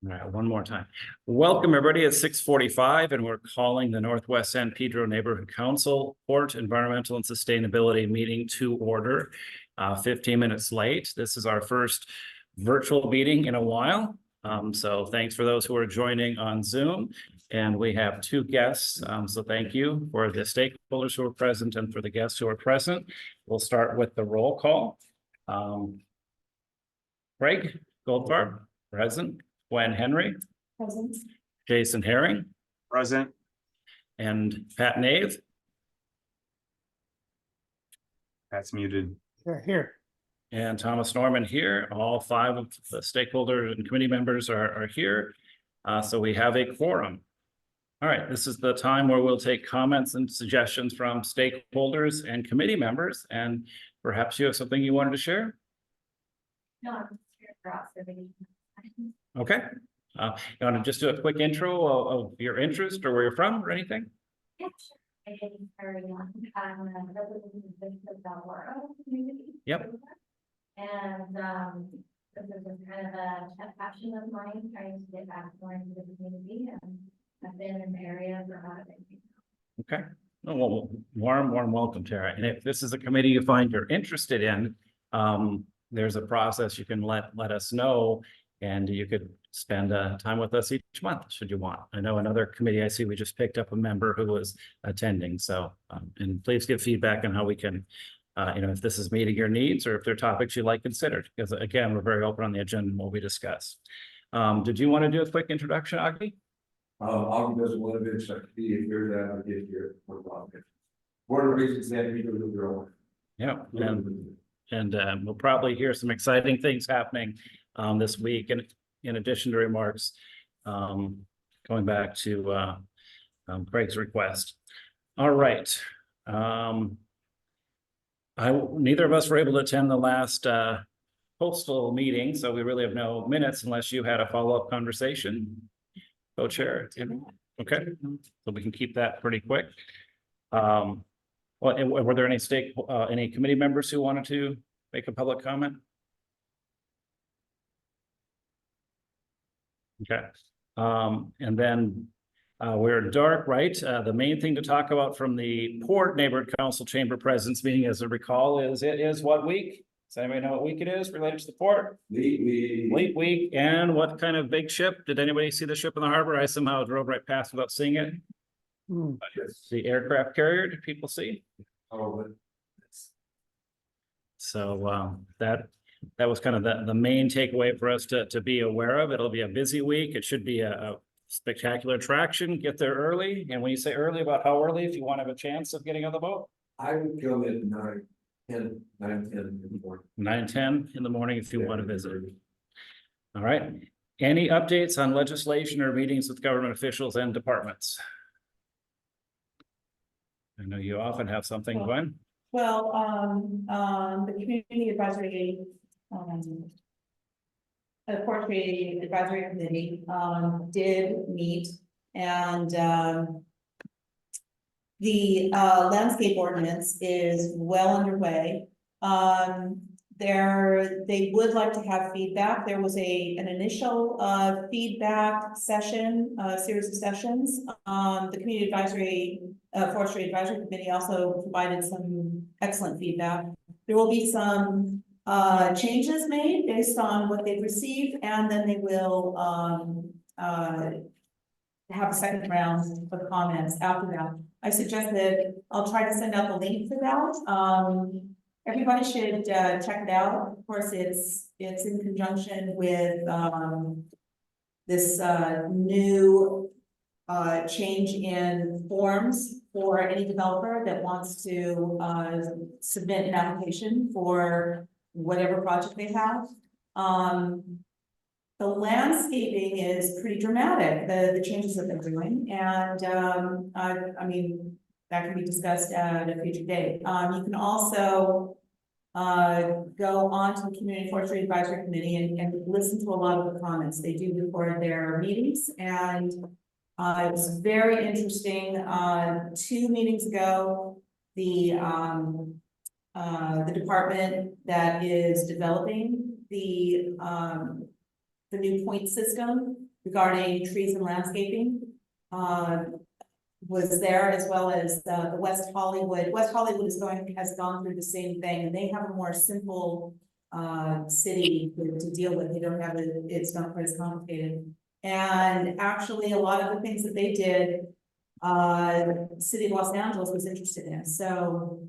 All right, one more time. Welcome, everybody. It's 6:45, and we're calling the Northwest San Pedro Neighborhood Council Port Environmental and Sustainability meeting to order. 15 minutes late. This is our first virtual meeting in a while. So thanks for those who are joining on Zoom. And we have two guests. So thank you for the stakeholders who are present and for the guests who are present. We'll start with the roll call. Craig Goldfarb, present. Gwen Henry. Present. Jason Herring. Present. And Pat Nave. Pat's muted. Here. And Thomas Norman here. All five of the stakeholders and committee members are here. So we have a quorum. All right, this is the time where we'll take comments and suggestions from stakeholders and committee members. And perhaps you have something you wanted to share? No, I'm here for observation. Okay. You want to just do a quick intro of your interest or where you're from or anything? Yeah, sure. My name is Pedro. I'm a resident of the Delaware community. Yep. And this is kind of a passion of mine, trying to get back more into the community. And I've been in the area for about a decade now. Okay. Oh, well, warm welcome, Tara. And if this is a committee you find you're interested in, there's a process you can let us know, and you could spend time with us each month should you want. I know another committee I see we just picked up a member who was attending. So, and please give feedback on how we can, if this is meeting your needs or if there are topics you'd like considered, because again, we're very open on the agenda and what we discuss. Did you want to do a quick introduction, Augie? Augie doesn't want to be expected to be here, that I get here. One of the reasons that we do the own. Yeah, and we'll probably hear some exciting things happening this week. And in addition to remarks, going back to Craig's request. All right. Neither of us were able to attend the last postal meeting, so we really have no minutes unless you had a follow-up conversation. Co-chair. Okay, so we can keep that pretty quick. Well, were there any committee members who wanted to make a public comment? Okay, and then we're dark, right? The main thing to talk about from the Port Neighborhood Council Chamber President's meeting, as I recall, is what week? Does anybody know what week it is related to the port? Late week. And what kind of big ship? Did anybody see the ship in the harbor? I somehow drove right past without seeing it. The aircraft carrier, did people see? Oh, So that was kind of the main takeaway for us to be aware of. It'll be a busy week. It should be a spectacular attraction. Get there early. And when you say early, about how early, if you want to have a chance of getting on the boat? I would come at 9:10 in the morning. 9:10 in the morning if you want to visit. All right. Any updates on legislation or meetings with government officials and departments? I know you often have something, Gwen. Well, the community advisory, the Portrait Advisory Committee, did meet, and, the, landscape ordinance is well underway. They would like to have feedback. There was an initial, feedback session, series of sessions. The Community Advisory, Forestry Advisory Committee also provided some excellent feedback. There will be some changes made based on what they've received, and then they will have a second round of comments after that. I suggest that I'll try to send out the link for that. Everybody should check it out. Of course, it's in conjunction with this new change in forms for any developer that wants to submit an application for whatever project they have. The landscaping is pretty dramatic, the changes that they're doing, and I mean, that can be discussed at a future date. You can also go on to the Community Forestry Advisory Committee and listen to a lot of the comments. They do record their meetings, and it was very interesting. 2 meetings ago, the department that is developing the the new point system regarding trees and landscaping. Was there, as well as the West Hollywood. West Hollywood has gone through the same thing, and they have a more simple city to deal with. They don't have it's not quite as complicated. And actually, a lot of the things that they did, City of Los Angeles was interested in. So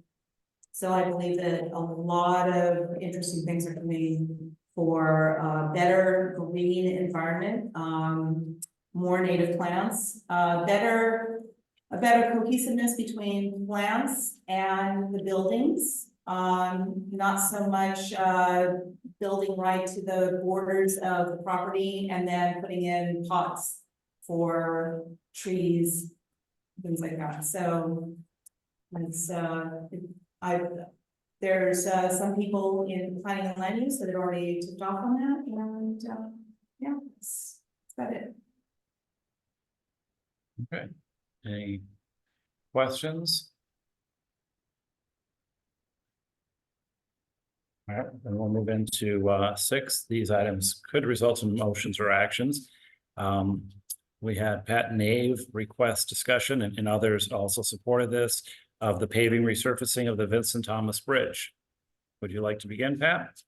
I believe that a lot of interesting things are coming for better green environment, more native plants, a better cohesiveness between plants and the buildings. Not so much building right to the borders of the property and then putting in pots for trees, things like that. So it's there's some people in planning and land use that had already tipped off on that, and yeah, that's about it. Okay, any questions? All right, then we'll move into 6. These items could result in motions or actions. We had Pat Nave request discussion, and others also supported this, of the paving resurfacing of the Vincent Thomas Bridge. Would you like to begin, Pat?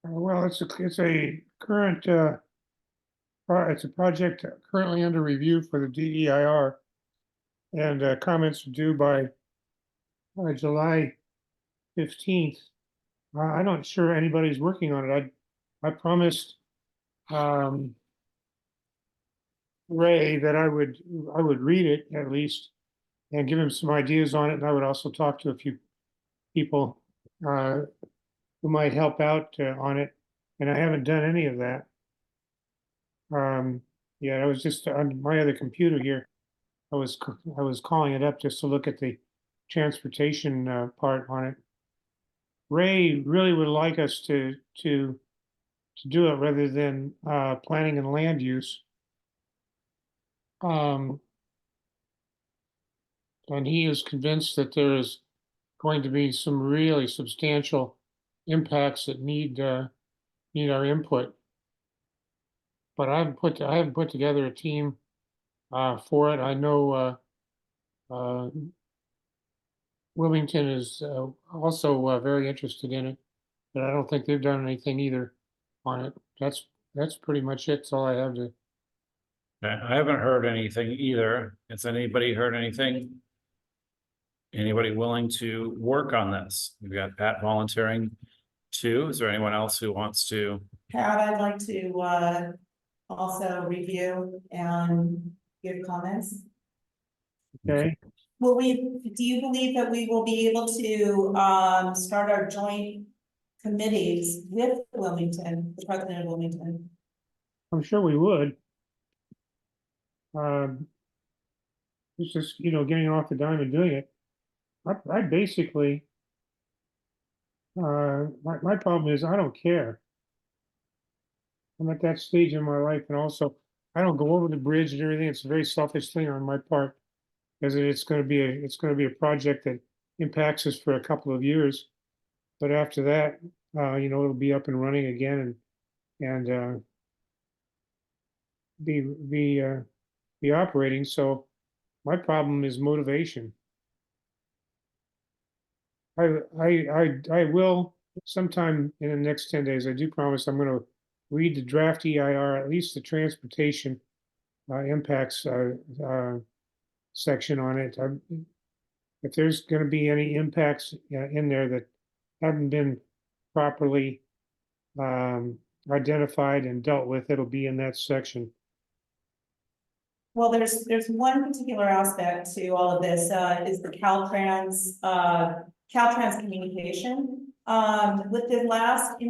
Well, it's a current, it's a project currently under review for the DEIR. And comments are due by July 15th. I'm not sure anybody's working on it. I promised Ray that I would read it at least and give him some ideas on it. And I would also talk to a few people who might help out on it, and I haven't done any of that. Yeah, I was just on my other computer here. I was calling it up just to look at the transportation part on it. Ray really would like us to do it rather than planning and land use. And he is convinced that there is going to be some really substantial impacts that need our input. But I haven't put together a team for it. I know Wilmington is also very interested in it, but I don't think they've done anything either on it. That's pretty much it. That's all I have to. I haven't heard anything either. Has anybody heard anything? Anybody willing to work on this? We've got Pat volunteering too. Is there anyone else who wants to? Pat, I'd like to also review and give comments. Okay. Do you believe that we will be able to start our joint committees with Wilmington, the president of Wilmington? I'm sure we would. It's just, getting off the dime and doing it. I basically, my problem is I don't care. I'm at that stage in my life, and also I don't go over the bridge and everything. It's a very selfish thing on my part, because it's going to be a project that impacts us for a couple of years, but after that, it'll be up and running again and be operating. So my problem is motivation. I will sometime in the next 10 days. I do promise I'm going to read the draft EIR, at least the transportation impacts section on it. If there's going to be any impacts in there that haven't been properly identified and dealt with, it'll be in that section. Well, there's one particular aspect to all of this, is the Caltrans communication. With the last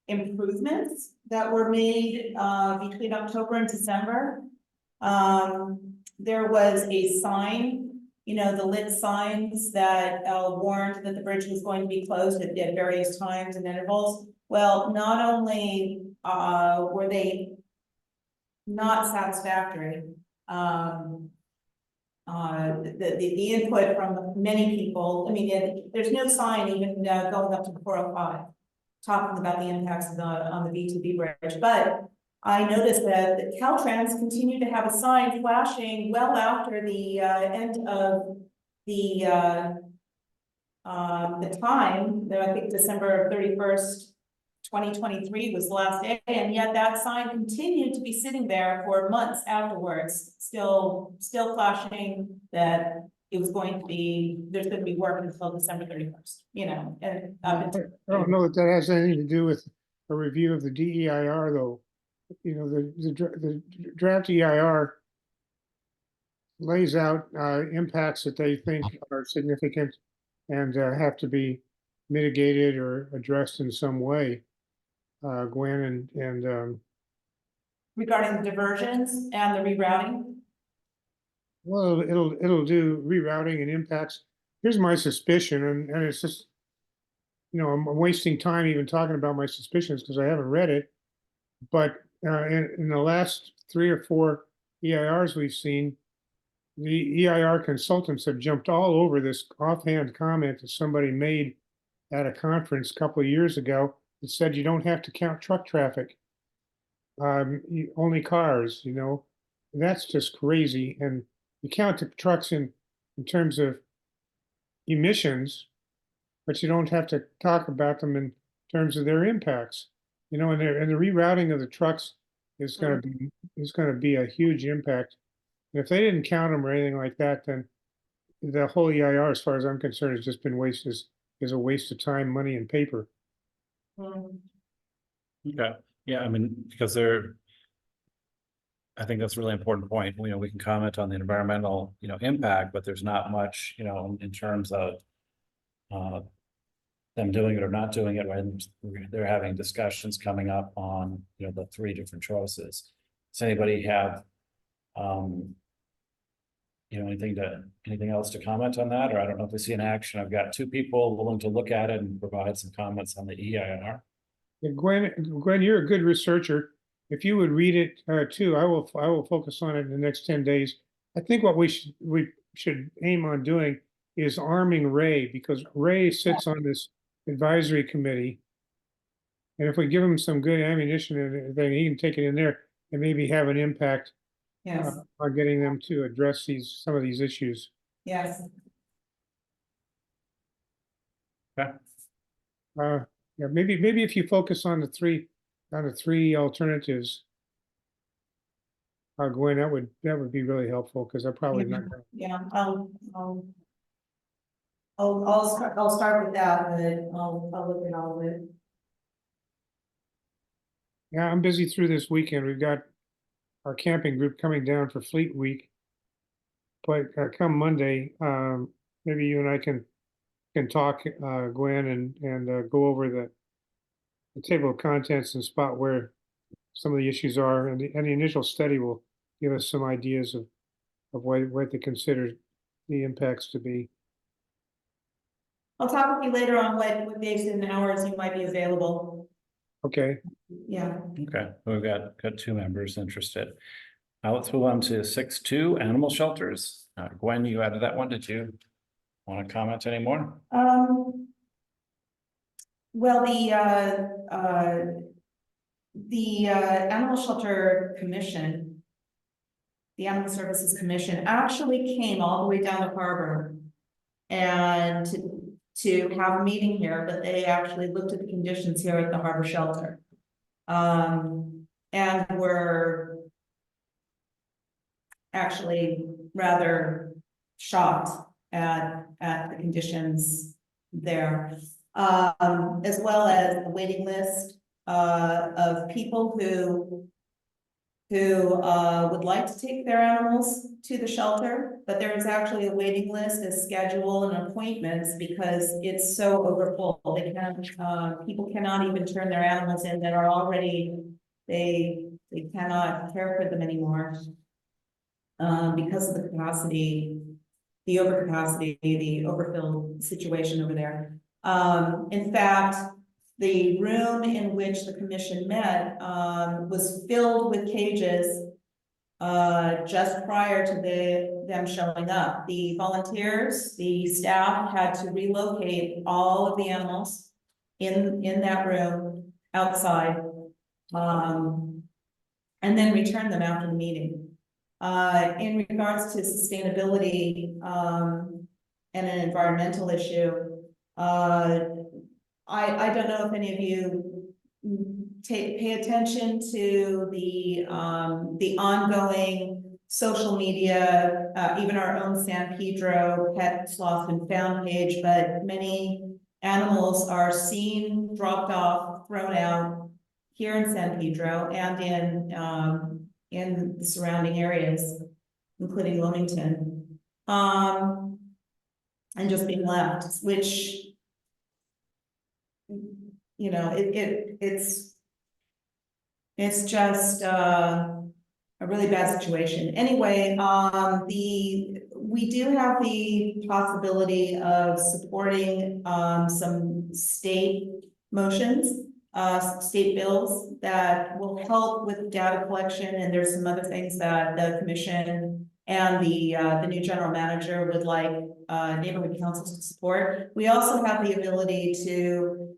improvements that were made between October and December, there was a sign, the lit signs that warned that the bridge was going to be closed at various times and intervals. Well, not only were they not satisfactory, the input from many people, I mean, there's no sign even going up to 405. talking about the impacts on the B2B bridge, but I noticed that the Caltrans continued to have a sign flashing well after the, end of the time, I think December 31st, 2023 was the last day, and yet that sign continued to be sitting there for months afterwards, still flashing that it was going to be, there's going to be work until December 31st, you know, and I don't know that that has anything to do with a review of the DEIR, though. You know, the draft EIR lays out impacts that they think are significant and have to be mitigated or addressed in some way. Gwen and regarding the diversions and the rerouting. well, it'll do rerouting and impacts. Here's my suspicion, and it's just, you know, I'm wasting time even talking about my suspicions because I haven't read it. But in the last 3 or 4 EIRs we've seen, the EIR consultants have jumped all over this offhand comment that somebody made at a conference a couple of years ago that said you don't have to count truck traffic. Only cars, you know, that's just crazy. And you count the trucks in terms of emissions, but you don't have to talk about them in terms of their impacts. You know, and the rerouting of the trucks is going to be a huge impact. And if they didn't count them or anything like that, then the whole EIR, as far as I'm concerned, has just been is a waste of time, money, and paper. Okay, yeah, I mean, because I think that's a really important point. You know, we can comment on the environmental, you know, impact, but there's not much, you know, in terms of them doing it or not doing it, when they're having discussions coming up on, you know, the 3 different choices. Does anybody have, you know, anything else to comment on that? Or I don't know if we see an action. I've got 2 people willing to look at it and provide some comments on the EIR. Yeah, Gwen, you're a good researcher. If you would read it too, I will focus on it in the next 10 days. I think what we should aim on doing is arming Ray, because Ray sits on this advisory committee. And if we give him some good ammunition, then he can take it in there and maybe have an impact Yes, on getting them to address some of these issues. yes. Okay. Yeah, maybe if you focus on the three alternatives, Gwen, that would be really helpful, because I'm probably not. Yeah, I'll start with that, but I'll look at all of it. Yeah, I'm busy through this weekend. We've got our camping group coming down for Fleet Week. But come Monday, maybe you and I can talk, Gwen, and go over the table of contents and spot where some of the issues are, and the initial study will give us some ideas of what they consider the impacts to be. I'll talk with you later on what days and hours you might be available. Okay. Yeah. Okay, we've got 2 members interested. Now let's move on to 6.2 animal shelters. Gwen, you added that one. Did you want to comment anymore? Well, the Animal Shelter Commission, the Animal Services Commission, actually came all the way down to Harbor and to have a meeting here, but they actually looked at the conditions here at the Harbor Shelter. And were actually rather shocked at the conditions there, as well as the waiting list of people who would like to take their animals to the shelter, but there is actually a waiting list, a schedule, and appointments, because it's so overfull. They can't, people cannot even turn their animals in that are already, they cannot care for them anymore. Because of the capacity, the overcapacity, the overfilled situation over there. In fact, the room in which the commission met was filled with cages just prior to them showing up. The volunteers, the staff had to relocate all of the animals in that room outside. And then return them after the meeting. In regards to sustainability, and an environmental issue, I don't know if any of you pay attention to the ongoing social media, even our own San Pedro Pet Lost and Found page, but many animals are seen, dropped off, thrown out here in San Pedro and in the surrounding areas, including Wilmington. And just being left, which, you know, it's just a really bad situation. Anyway, we do have the possibility of supporting some state motions, state bills that will help with data collection, and there's some other things that the commission and the new general manager would like neighborhood councils to support. We also have the ability to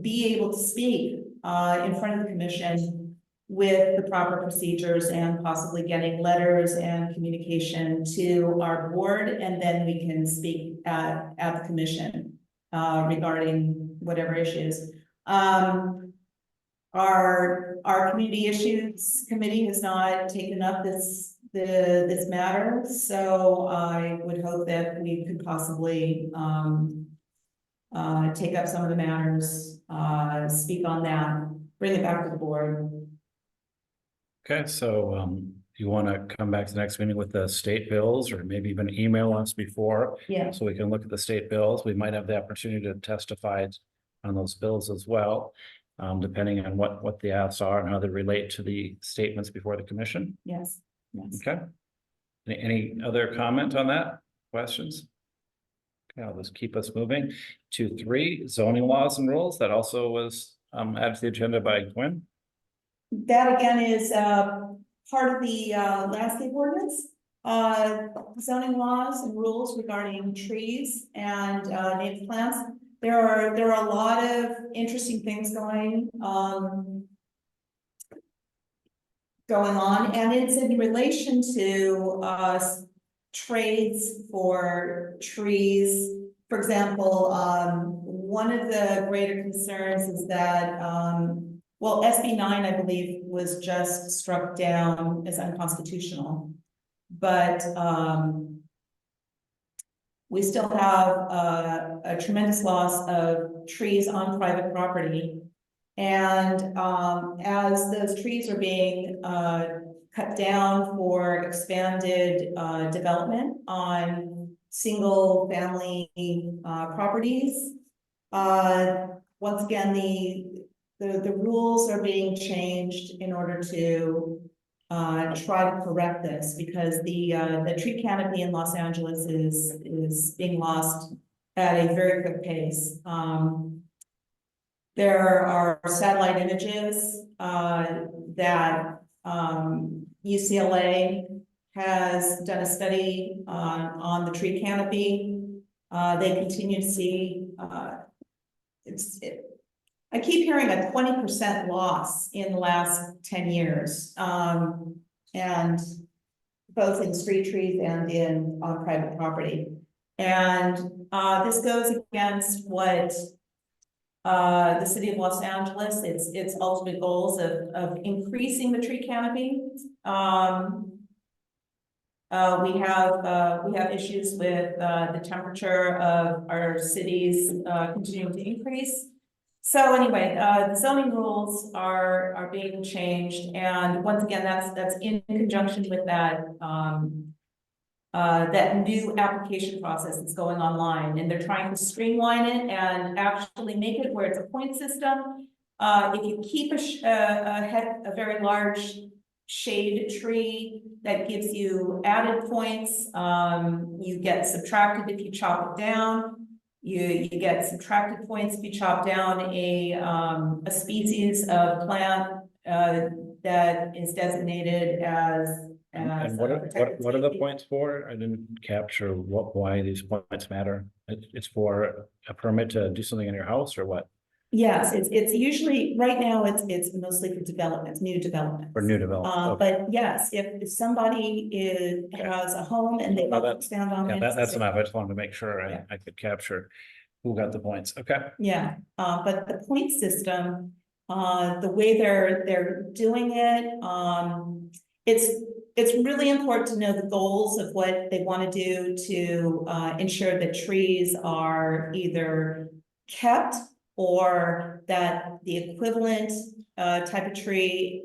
be able to speak in front of the commission with the proper procedures and possibly getting letters and communication to our board, and then we can speak at the commission regarding whatever issues. Our community issues committee has not taken up this matter, so I would hope that we could possibly take up some of the matters, speak on that, bring it back to the board. Okay, so you want to come back to the next meeting with the state bills, or maybe even email us before, Yeah. so we can look at the state bills. We might have the opportunity to testify on those bills as well, depending on what the asks are and how they relate to the statements before the commission. Yes, yes. Okay. Any other comment on that? Questions? Okay, I'll just keep us moving to 3, zoning laws and rules. That also was added to the agenda by Gwen. That again is part of the landscape ordinance, zoning laws and rules regarding trees and native plants. There are a lot of interesting things going on, and it's in relation to trades for trees. For example, one of the greater concerns is that well, SB 9, I believe, was just struck down as unconstitutional, but we still have a tremendous loss of trees on private property. And as those trees are being cut down for expanded development on single family properties, once again, the rules are being changed in order to try to correct this, because the tree canopy in Los Angeles is being lost at a very quick pace. There are satellite images that UCLA has done a study on the tree canopy. They continue to see I keep hearing a 20% loss in the last 10 years, and both in street trees and on private property. And this goes against what the city of Los Angeles, its ultimate goals of increasing the tree canopy. We have issues with the temperature of our cities continuing to increase. So anyway, the zoning rules are being changed, and once again, that's in conjunction with that that new application process that's going online, and they're trying to streamline it and actually make it where it's a point system. If you keep a very large shade tree, that gives you added points. You get subtracted if you chop it down. You get subtracted points if you chop down a species of plant that is designated as And what are the points for? I didn't capture why these points matter. It's for a permit to do something in your house or what? Yes, it's usually, right now, it's mostly for developments, new developments. For new development. Okay. But yes, if somebody has a home and they No, want to expand on Yeah, it. that's enough. I just wanted to make sure Yeah. I could capture who got the points. Okay. Yeah, but the point system, the way they're doing it, it's really important to know the goals of what they want to do to ensure that trees are either kept or that the equivalent type of tree,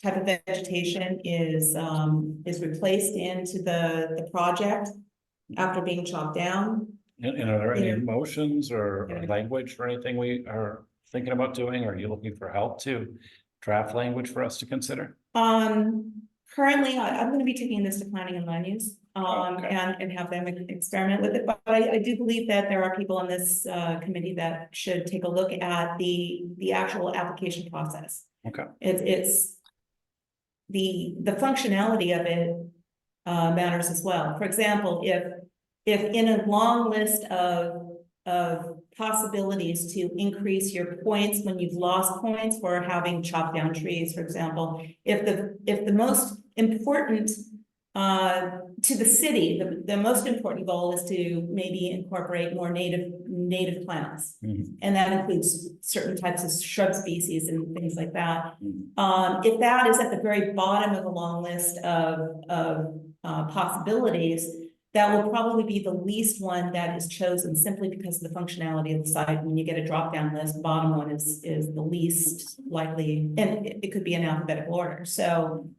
type of vegetation is replaced into the project after being chopped down. And are there any Yeah. motions or Yeah. language or anything we are thinking about doing? Or are you looking for help to draft language for us to consider? Currently, I'm gonna be taking this to planning and land use, Okay. and have them experiment with it, but I do believe that there are people on this, committee that should take a look at the actual application process. Okay. It's the functionality of it, matters as well. For example, if in a long list of possibilities to increase your points when you've lost points for having chopped down trees, for example, if the most important to the city, the most important goal is to maybe incorporate more native plants. Mhm. And that includes certain types of shrub species and things like that. Mhm. If that is at the very bottom of the long list of possibilities, that will probably be the least one that is chosen simply because of the functionality of the site. When you get a drop-down list, the bottom one is the least likely, and it could be in alphabetical order. So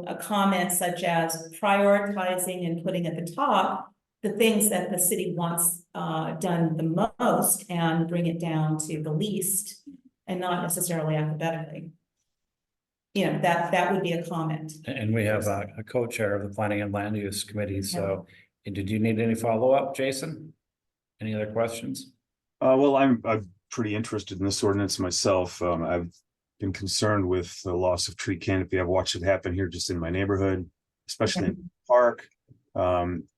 a comment such as prioritizing and putting at the top the things that the city wants done the most and bring it down to the least and not necessarily alphabetically. That would be a comment. And we have a co-chair of the Planning and Land Use Committee, so did you need any follow-up, Jason? Any other questions? Well, I'm pretty interested in this ordinance myself. I've been concerned with the loss of tree canopy. I've watched it happen here just in my neighborhood, especially in the park.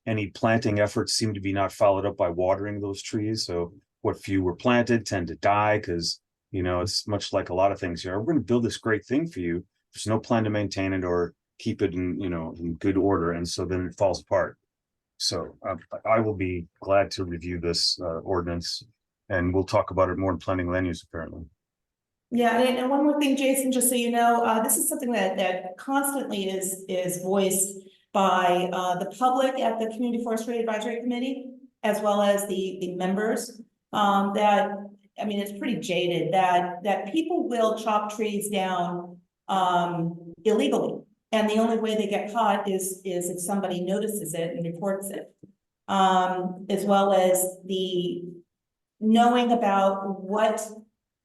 Any planting efforts seem to be not followed up by watering those trees. So what few were planted tend to die because, it's much like a lot of things here. We're going to build this great thing for you. There's no plan to maintain it or keep it in good order. And so then it falls apart. So I will be glad to review this ordinance, and we'll talk about it more in planning land use apparently. Yeah, and one more thing, Jason, just so you know, this is something that constantly is voiced by the public at the Community Forestry Advisory Committee, as well as the members. It's pretty jaded that people will chop trees down illegally. And the only way they get caught is if somebody notices it and reports it. As well as the knowing about what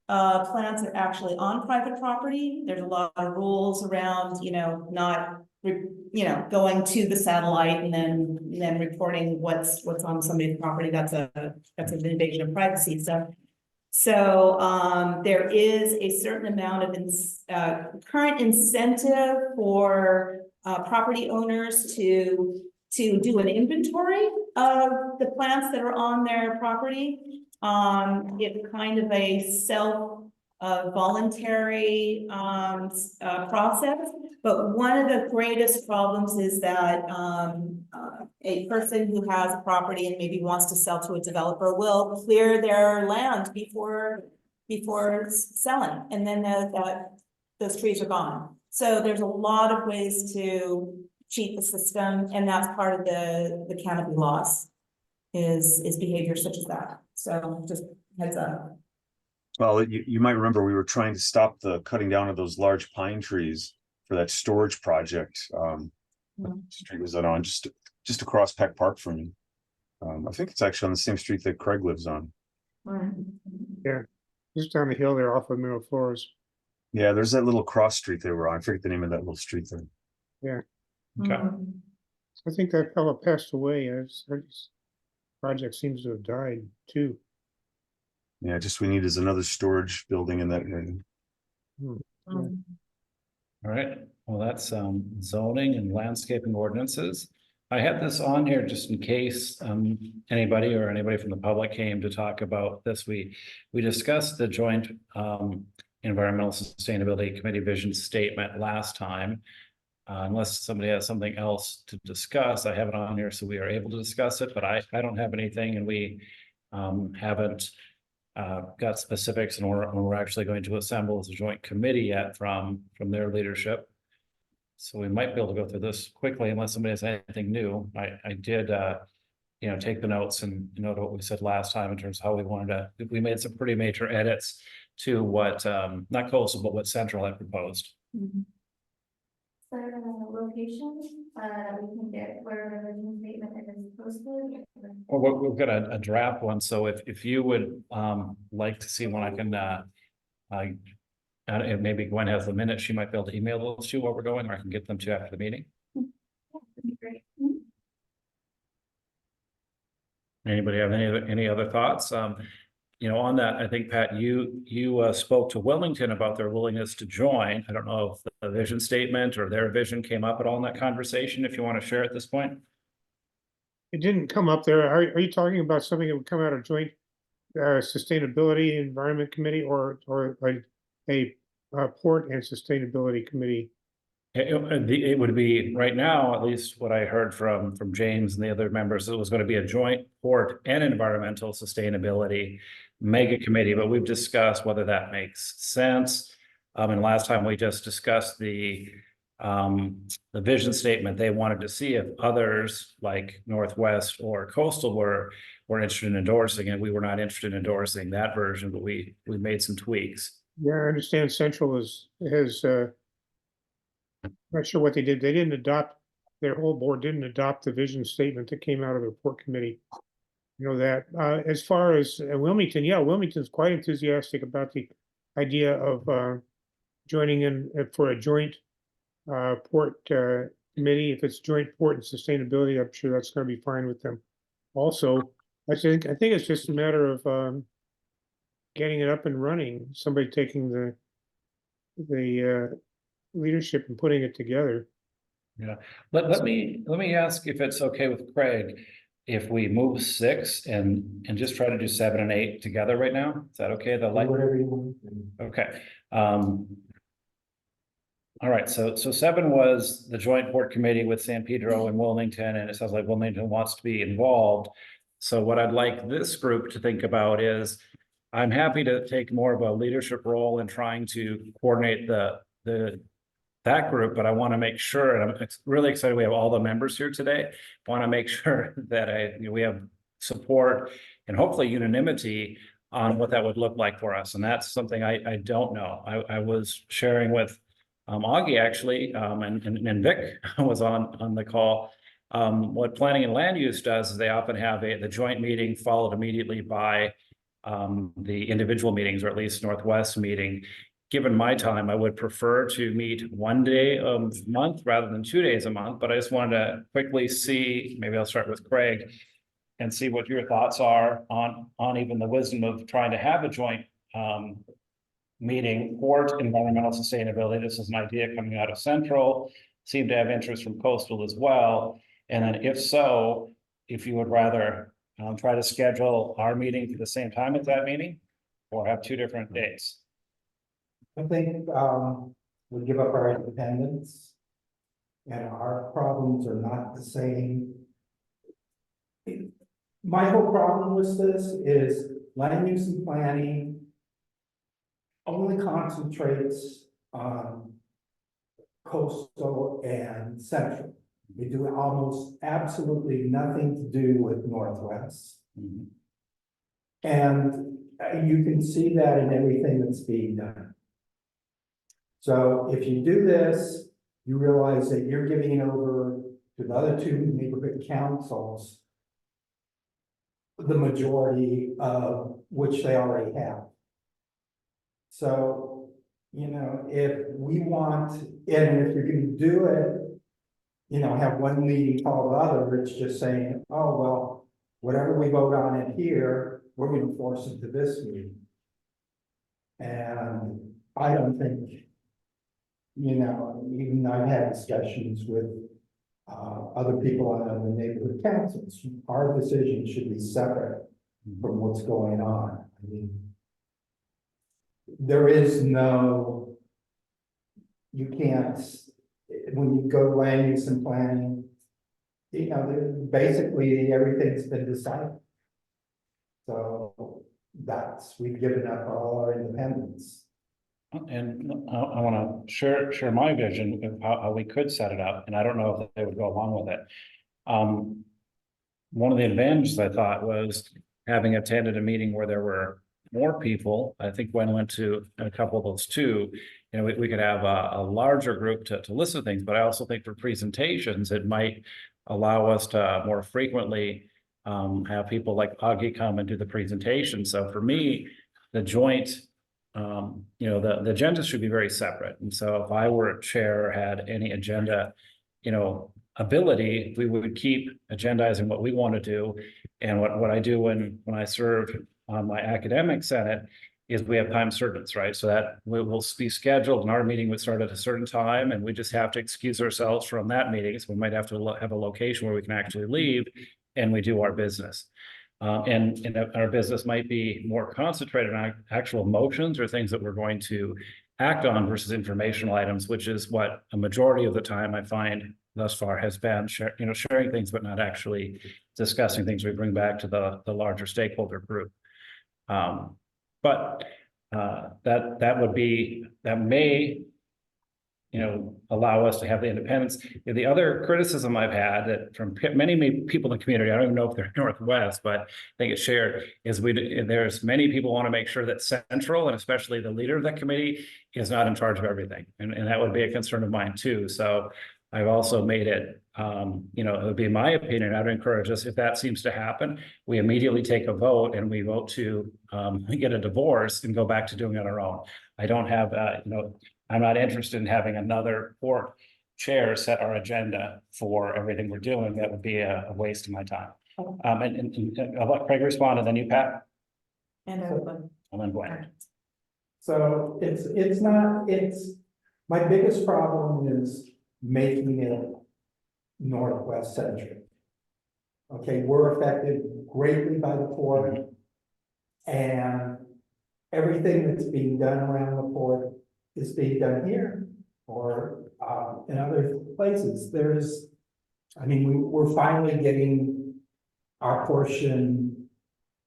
plants are actually on private property. There's a lot of rules around, not going to the satellite and then reporting what's on somebody's property. That's an invasion of privacy. So there is a certain amount of current incentive for property owners to do an inventory of the plants that are on their property. It's kind of a voluntary process, but one of the greatest problems is that a person who has a property and maybe wants to sell to a developer will clear their land before selling, and then those trees are gone. So there's a lot of ways to cheat the system, and that's part of the canopy loss is behavior such as that. So just heads up. Well, you might remember we were trying to stop the cutting down of those large pine trees for that storage project. What street was that on? Just across Peck Park from me. I think it's actually on the same street that Craig lives on. Yeah, just down the hill there off of Middle Flores. Yeah, there's that little cross street they were on. I forget the name of that little street there. Yeah, Okay. I think that fellow passed away. His project seems to have died too. Yeah, just we need is another storage building in that area. All right. Well, that's zoning and landscaping ordinances. I had this on here just in case anybody from the public came to talk about this. We discussed the joint environmental sustainability committee vision statement last time. Unless somebody has something else to discuss, I have it on here so we are able to discuss it, but I don't have anything, and we haven't got specifics, and we're actually going to assemble as a joint committee yet from their leadership. So we might be able to go through this quickly unless somebody has anything new. I did take the notes and note what we said last time in terms of how we wanted to, we made some pretty major edits to what not coastal, but what Central had proposed. So location, we can get where the vision statement is posted. Well, we've got a draft one, so if you would like to see one, I can and maybe Gwen has the minutes, she might be able to email those to you while we're going, or I can get them to you after the meeting. Yeah, that'd be great. Anybody have any other thoughts? On that, I think, Pat, you spoke to Wilmington about their willingness to join. I don't know if the vision statement or their vision came up at all in that conversation, if you want to share at this point. It didn't come up there. Are you talking about something that would come out of joint sustainability environment committee or like a port and sustainability committee? It would be right now, at least what I heard from James and the other members, it was going to be a joint port and environmental sustainability mega committee, but we've discussed whether that makes sense. And last time we just discussed the vision statement. They wanted to see if others like Northwest or Coastal were interested in endorsing it. We were not interested in endorsing that version, but we made some tweaks. Yeah, I understand Central has not sure what they did. They didn't adopt, their whole board didn't adopt the vision statement that came out of the port committee. You know that. As far as Wilmington, yeah, Wilmington's quite enthusiastic about the idea of joining in for a joint port committee. If it's joint port and sustainability, I'm sure that's going to be fine with them. Also, I think it's just a matter of getting it up and running. Somebody taking the leadership and putting it together. Yeah, let me ask if it's okay with Craig if we move 6 and just try to do 7 and 8 together right now. Is that okay? Whatever you want. Okay. All right, so 7 was the joint port committee with San Pedro and Wilmington, and it sounds like Wilmington wants to be involved. So what I'd like this group to think about is I'm happy to take more of a leadership role in trying to coordinate that group, but I want to make sure, and I'm really excited we have all the members here today. I want to make sure that we have support and hopefully unanimity on what that would look like for us. And that's something I don't know. I was sharing with Augie actually, and Vic was on the call. What planning and land use does is they often have the joint meeting followed immediately by the individual meetings, or at least Northwest meeting. Given my time, I would prefer to meet one day a month rather than 2 days a month, but I just wanted to quickly see, maybe I'll start with Craig and see what your thoughts are on even the wisdom of trying to have a joint meeting for environmental sustainability. This is an idea coming out of Central, seemed to have interest from Coastal as well. And then if so, if you would rather try to schedule our meeting for the same time as that meeting or have 2 different days. I think we give up our independence and our problems are not the same. My whole problem with this is land use and planning only concentrates on coastal and central. We do almost absolutely nothing to do with Northwest. Mm-hmm. And you can see that in everything that's being done. So if you do this, you realize that you're giving it over to the other 2 neighborhood councils, the majority of which they already have. So, if we want, and if you're going to do it, have one meeting called the other, it's just saying, oh, well, whatever we vote on it here, we're going to force it to this meeting. And I don't think you know, even I've had discussions with other people on the neighborhood councils. Our decision should be separate from what's going on. I mean, there is no, you can't, when you go to land use and planning, you know, basically everything's been decided. So we've given up all our independence. And I want to share my vision of how we could set it up, and I don't know if they would go along with it. One of the advantages I thought was having attended a meeting where there were more people. I think Gwen went to a couple of those too. You know, we could have a larger group to listen to things, but I also think for presentations, it might allow us to more frequently have people like Augie come and do the presentation. So for me, the joint, you know, the agendas should be very separate. And so if I were chair or had any agenda, you know, ability, we would keep agendizing what we want to do. And what I do when I serve on my academic senate is we have time servants, right? So that will be scheduled and our meeting would start at a certain time and we just have to excuse ourselves from that meeting. So we might have to have a location where we can actually leave and we do our business. And our business might be more concentrated on actual motions or things that we're going to act on versus informational items, which is what a majority of the time I find thus far has been sharing things, but not actually discussing things we bring back to the larger stakeholder group. But that may, you know, allow us to have the independence. The other criticism I've had that from many people in the community, I don't even know if they're Northwest, but I think it's shared, is there's many people want to make sure that Central, and especially the leader of that committee, is not in charge of everything. And that would be a concern of mine too. So I've also made it, you know, it would be my opinion, I'd encourage us, if that seems to happen, we immediately take a vote and we vote to get a divorce and go back to doing it on our own. I don't have, you know, I'm not interested in having another board chair set our agenda for everything we're doing. That would be a waste of my time. And I'll let Craig respond, and then you, Pat. And And then Gwen. So my biggest problem is making it Northwest centric. Okay, we're affected greatly by the port. And everything that's being done around the port is being done here or in other places. I mean, we're finally getting our portion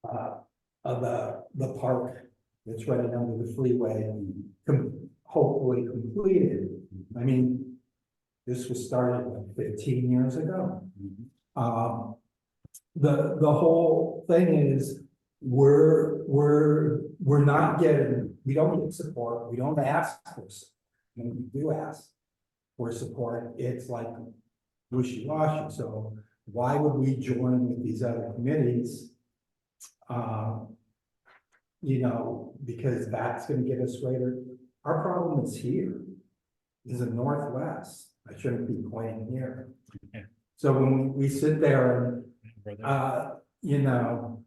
of the park that's running under the freeway and hopefully completed. I mean, this was started like 15 years ago. The whole thing is we're not getting, we don't get support, we don't ask for support. When we do ask for support, it's like wishy-washy. So why would we join with these other committees? You know, because that's going to get us greater. Our problem is here, is in Northwest. I shouldn't be pointing here. Okay. So when we sit there and, you know,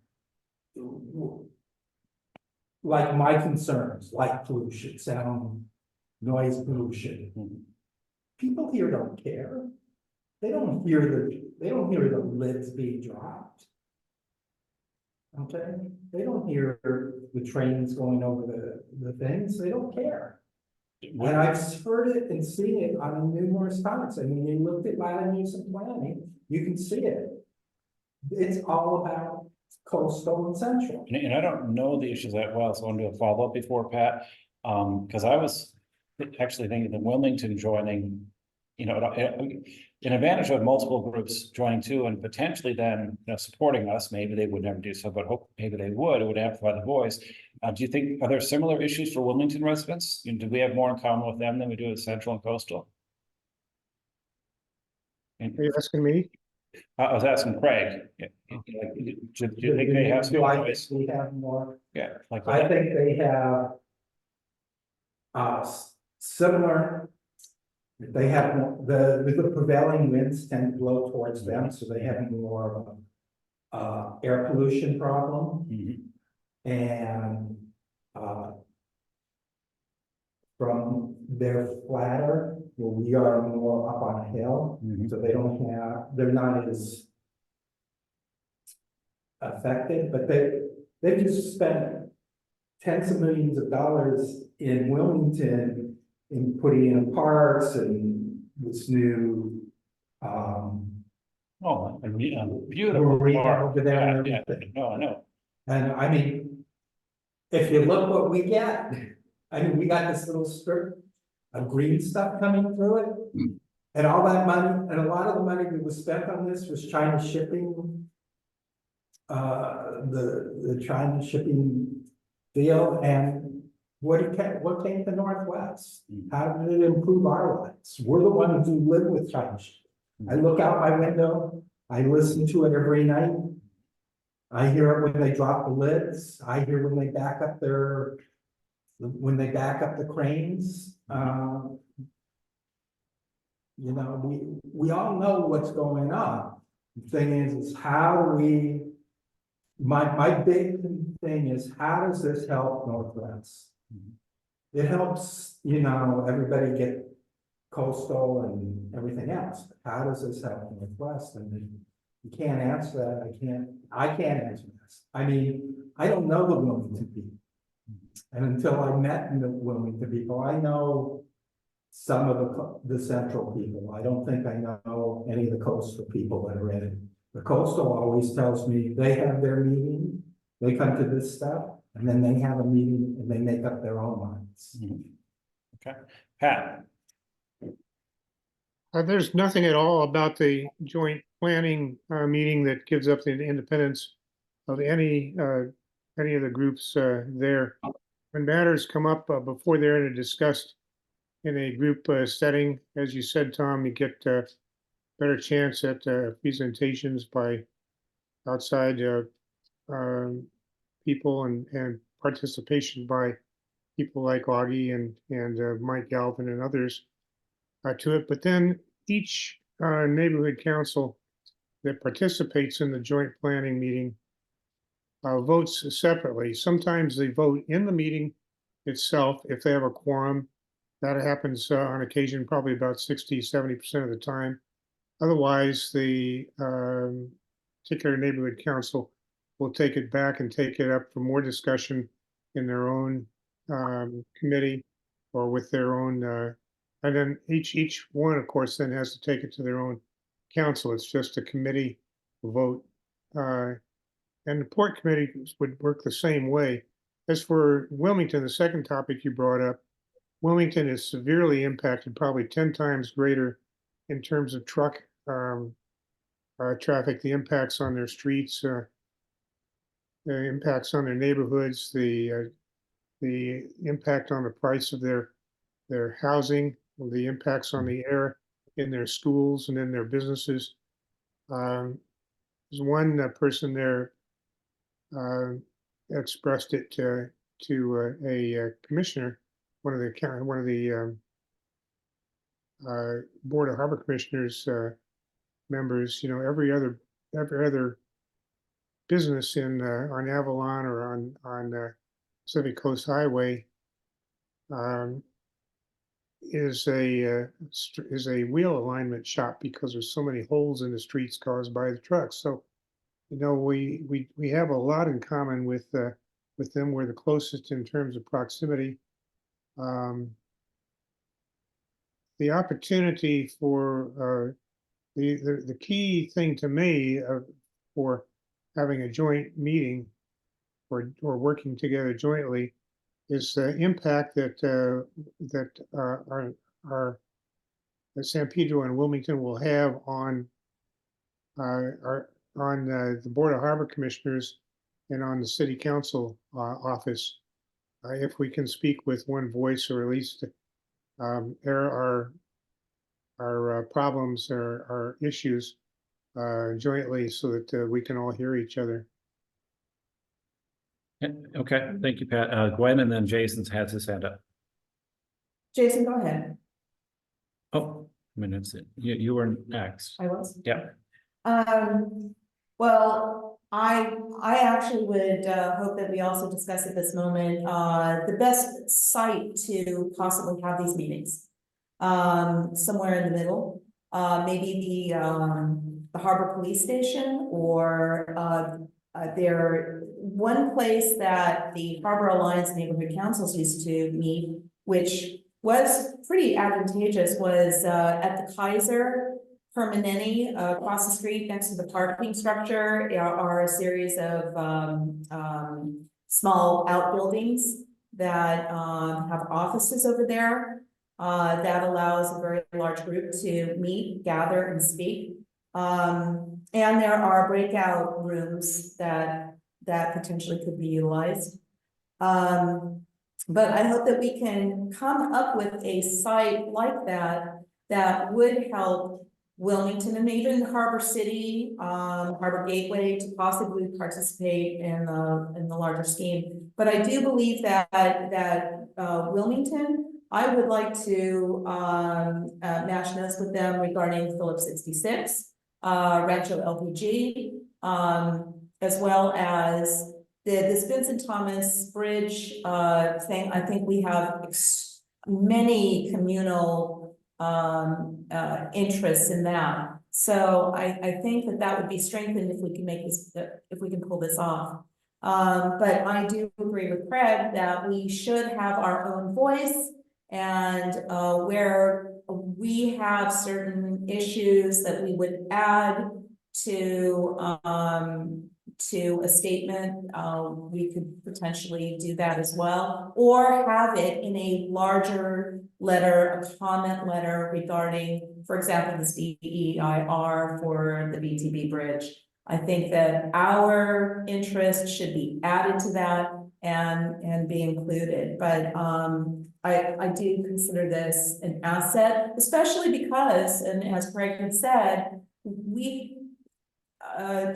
like my concerns, like pollution, sound, noise pollution. People here don't care. They don't hear the lids being dropped. Okay, they don't hear the trains going over the things. They don't care. And I've heard it and seen it on numerous times. I mean, you looked at land use and planning, you can see it. It's all about coastal and central. And I don't know the issues that well, so I want to do a follow-up before Pat. Because I was actually thinking that Wilmington joining, you know, an advantage of multiple groups joining too, and potentially then, you know, supporting us. Maybe they would never do so, but hope maybe they would. It would amplify the voice. Do you think, are there similar issues for Wilmington residents? Do we have more in common with them than we do with Central and Coastal? Are you asking me? I was asking Craig. Do you think they have some voice? We have more. Yeah, like I think they have similar. They have the prevailing winds tend to blow towards them, so they have more of a air pollution problem. And from they're flatter, where we are more up on a hill, Mhm. so they don't have, they're not as affected, but they just spent tens of millions of dollars in Wilmington in putting in parks and this new, Oh, a beautiful marina park. over there and Yeah, everything. no, I know. And I mean, if you look what we get, I mean, we got this little strip of green stuff coming through it. And all that money, and a lot of the money that was spent on this was China shipping. The China shipping deal, and what came to Northwest? How did it improve our lives? We're the ones who live with China shipping. I look out my window, I listen to it every night. I hear it when they drop the lids, I hear when they back up the cranes. You know, we all know what's going on. The thing is how do we, my big thing is, how does this help Northwest? It helps, you know, everybody get coastal and everything else. How does this help Northwest? And then you can't answer that. I can't answer this. I mean, I don't know the Wilmington people. And until I met the Wilmington people, I know some of the central people. I don't think I know any of the coastal people that are in it. The coastal always tells me they have their meeting, they come to this stuff, and then they have a meeting and they make up their own minds. Okay, Pat. There's nothing at all about the joint planning meeting that gives up the independence of any of the groups there. When matters come up before they're discussed in a group setting, as you said, Tom, you get better chance at presentations by outside people and participation by people like Augie and Mike Galvin and others to it. But then each neighborhood council that participates in the joint planning meeting votes separately. Sometimes they vote in the meeting itself if they have a quorum. That happens on occasion, probably about 60–70% of the time. Otherwise, the particular neighborhood council will take it back and take it up for more discussion in their own committee or with their own, and then each one, of course, then has to take it to their own council. It's just a committee vote. And the port committee would work the same way. As for Wilmington, the second topic you brought up, Wilmington is severely impacted, probably 10 times greater in terms of truck traffic, the impacts on their streets, the impacts on their neighborhoods, the impact on the price of their housing, the impacts on the air in their schools and in their businesses. There's one person there expressed it to a commissioner, one of the Board of Harbor Commissioners members. You know, every other business in on Avalon or on Pacific Coast Highway is a wheel alignment shop because there's so many holes in the streets caused by the trucks. So, you know, we have a lot in common with them. We're the closest in terms of proximity. The opportunity for the key thing to me for having a joint meeting or working together jointly is the impact that San Pedro and Wilmington will have on the Board of Harbor Commissioners and on the City Council office. If we can speak with one voice, or at least air our problems or our issues jointly, so that we can all hear each other. Okay, thank you, Pat. Gwen, and then Jason's has his hand up. Jason, go ahead. Oh, I mean, you were next. I was. Yeah. Well, I actually would hope that we also discuss at this moment the best site to possibly have these meetings. Somewhere in the middle, maybe the Harbor Police Station, or there, one place that the Harbor Alliance Neighborhood Councils used to meet, which was pretty advantageous, was at the Kaiser Permanente, across the street next to the parking structure are a series of small outbuildings that have offices over there. That allows a very large group to meet, gather, and speak. And there are breakout rooms that potentially could be utilized. But I hope that we can come up with a site like that that would help Wilmington and even Harbor City, Harbor Gateway, to possibly participate in the larger scheme. But I do believe that Wilmington, I would like to match notes with them regarding Phillips 66, Rancho LPG, as well as this Vincent Thomas Bridge thing. I think we have many communal interests in that. So I think that would be strengthened if we can make this, if we can pull this off. But I do agree with Craig that we should have our own voice, and where we have certain issues that we would add to a statement, we could potentially do that as well, or have it in a larger letter, a comment letter regarding, for example, this DEIR for the BTB bridge. I think that our interest should be added to that and be included. But I do consider this an asset, especially because, and as Craig had said,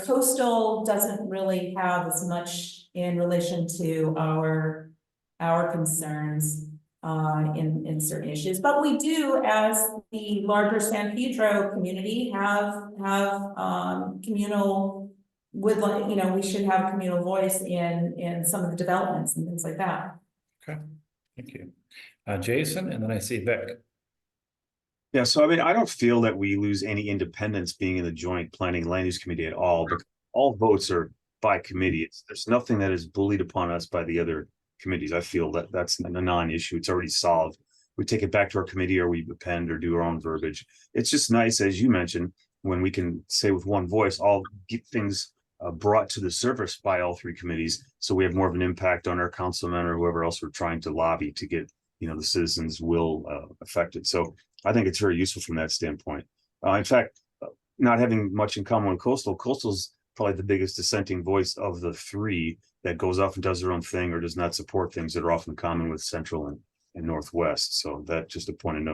coastal doesn't really have as much in relation to our concerns in certain issues, but we do, as the larger San Pedro community, have communal, would like, you know, we should have communal voice in some of the developments and things like that. Okay, thank you. Jason, and then I see Vic. Yeah, so I mean, I don't feel that we lose any independence being in the joint planning land use committee at all, but all votes are by committee. There's nothing that is bullied upon us by the other committees. I feel that that's a non-issue. It's already solved. We take it back to our committee, or we append or do our own verbiage. It's just nice, as you mentioned, when we can say with one voice, all get things brought to the surface by all three committees, so we have more of an impact on our councilman or whoever else we're trying to lobby to get, you know, the citizens' will affected. So I think it's very useful from that standpoint. In fact, not having much in common with Coastal's probably the biggest dissenting voice of the three that goes off and does their own thing or does not support things that are often common with Central and Northwest. So that just a point of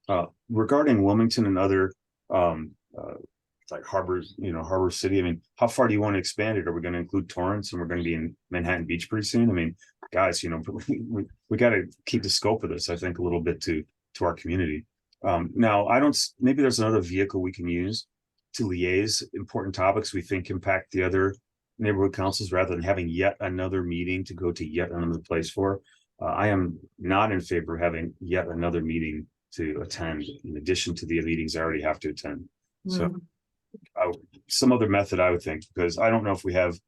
note. Regarding Wilmington and other like harbors, you know, Harbor City, I mean, how far do you want to expand it? Are we going to include Torrance, and we're going to be in Manhattan Beach pretty soon? I mean, guys, you know, we got to keep the scope of this, I think, a little bit to our community. Now, maybe there's another vehicle we can use to liaise important topics we think impact the other neighborhood councils, rather than having yet another meeting to go to yet another place for. I am not in favor of having yet another meeting to attend in addition to the meetings I already have to attend. So some other method, I would think, because I don't know if we have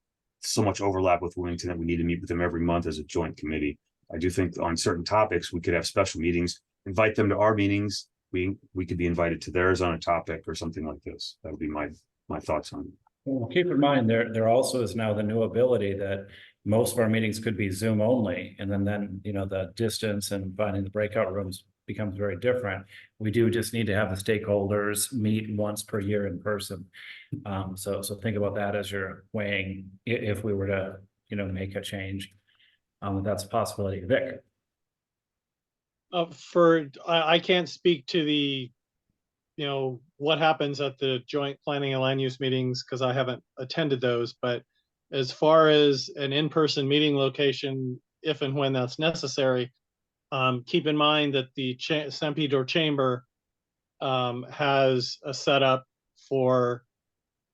so much overlap with Wilmington that we need to meet with them every month as a joint committee. I do think on certain topics, we could have special meetings, invite them to our meetings. We could be invited to theirs on a topic or something like this. That would be my thoughts on it. Well, keep in mind, there also is now the new ability that most of our meetings could be Zoom only, and then you know, the distance and finding the breakout rooms becomes very different. We do just need to have the stakeholders meet once per year in person. So think about that as you're weighing if we were to, you know, make a change. That's a possibility. Vic. I can't speak to the, you know, what happens at the joint planning and land use meetings because I haven't attended those. But as far as an in-person meeting location, if and when that's necessary, keep in mind that the San Pedro Chamber has a setup for,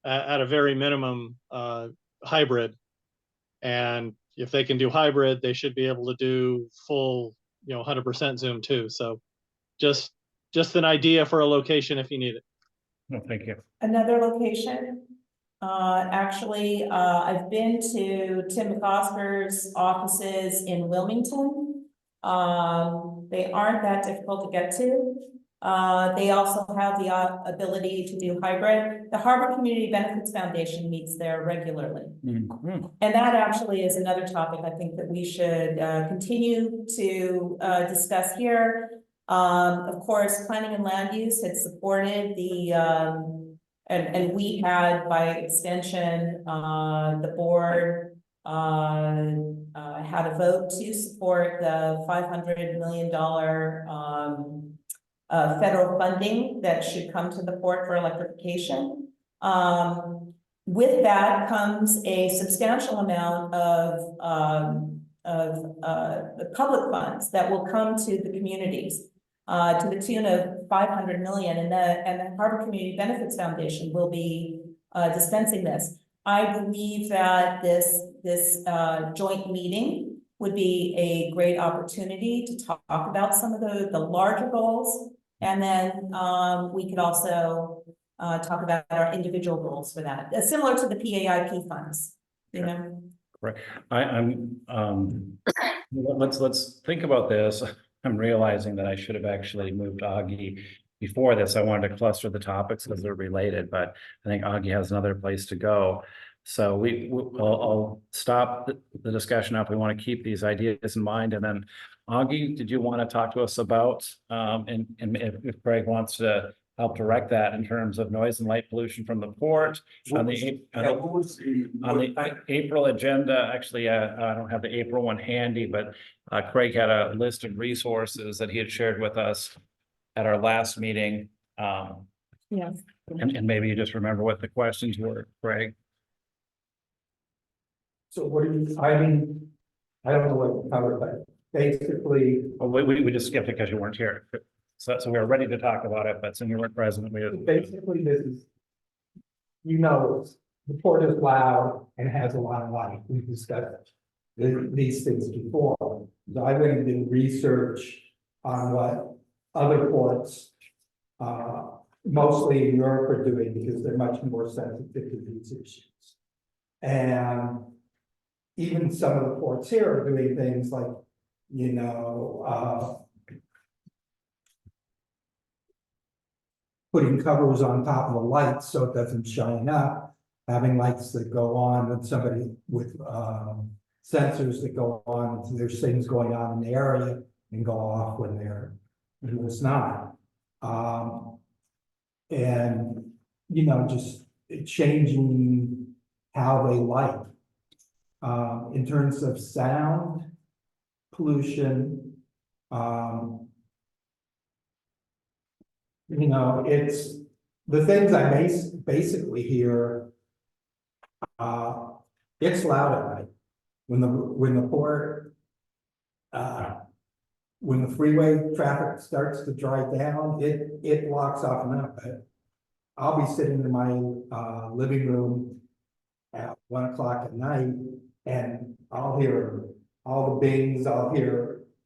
at a very minimum, hybrid. And if they can do hybrid, they should be able to do full, 100% Zoom too. So just an idea for a location if you need it. No, thank you. Another location, actually, I've been to Tim McOsker's offices in Wilmington. They aren't that difficult to get to. They also have the ability to do hybrid. The Harbor Community Benefits Foundation meets there regularly. Mhm. And that actually is another topic I think that we should continue to discuss here. Of course, planning and land use had supported the, and we had by extension, the board had a vote to support the $500 million federal funding that should come to the port for electrification. With that comes a substantial amount of the public funds that will come to the communities to the tune of 500 million, and the Harbor Community Benefits Foundation will be dispensing this. I believe that this joint meeting would be a great opportunity to talk about some of the larger goals, and then we could also talk about our individual goals for that, similar to the PAIP funds, you know? Right. Let's think about this. I'm realizing that I should have actually moved Augie before this. I wanted to cluster the topics because they're related, but I think Augie has another place to go. So I'll stop the discussion up. We want to keep these ideas in mind. And then Augie, did you want to talk to us about, and if Greg wants to help direct that in terms of noise and light pollution from the port on the April agenda? Actually, I don't have the April one handy, but Craig had a list of resources that he had shared with us at our last meeting. Yes. And maybe you just remember what the questions were, Craig. So what do you, I mean, I don't know what to cover, but basically, Well, we just skipped it because you weren't here. So we were ready to talk about it, but since you weren't present, basically this is, the port is loud and has a lot of light. We've discussed these things before. So I went and did research on what other ports, mostly in Europe, are doing because they're much more sensitive to these issues. And even some of the ports here are doing things like, putting covers on top of the lights so it doesn't shine up, having lights that go on when somebody with sensors that go on, so there's things going on in the area and go off when it's not. And, just changing how they light. In terms of sound pollution, it's the things I basically hear. It's loud at night when the port, when the freeway traffic starts to dry down, it blocks off and up. I'll be sitting in my living room at 1 o'clock at night, and I'll hear all the bings.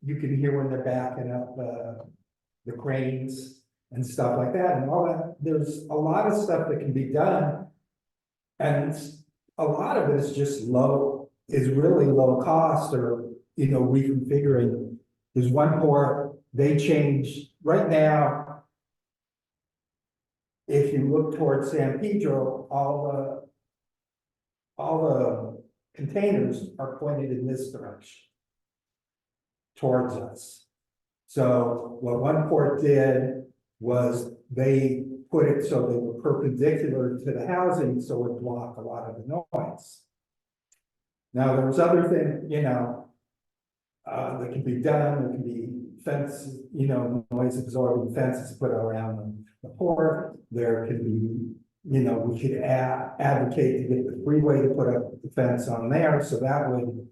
You can hear when they're backing up the cranes and stuff like that, and all that. There's a lot of stuff that can be done, and a lot of it is just really low cost, or reconfiguring. There's one port they changed right now. If you look towards San Pedro, all the containers are pointed in this direction towards us. So what one port did was they put it so they were perpendicular to the housing, so it would block a lot of the noise. Now there's other things, that can be done. There can be fences, noise absorbing fences put around the port. There can be, we could advocate to get the freeway to put up the fence on there, so that would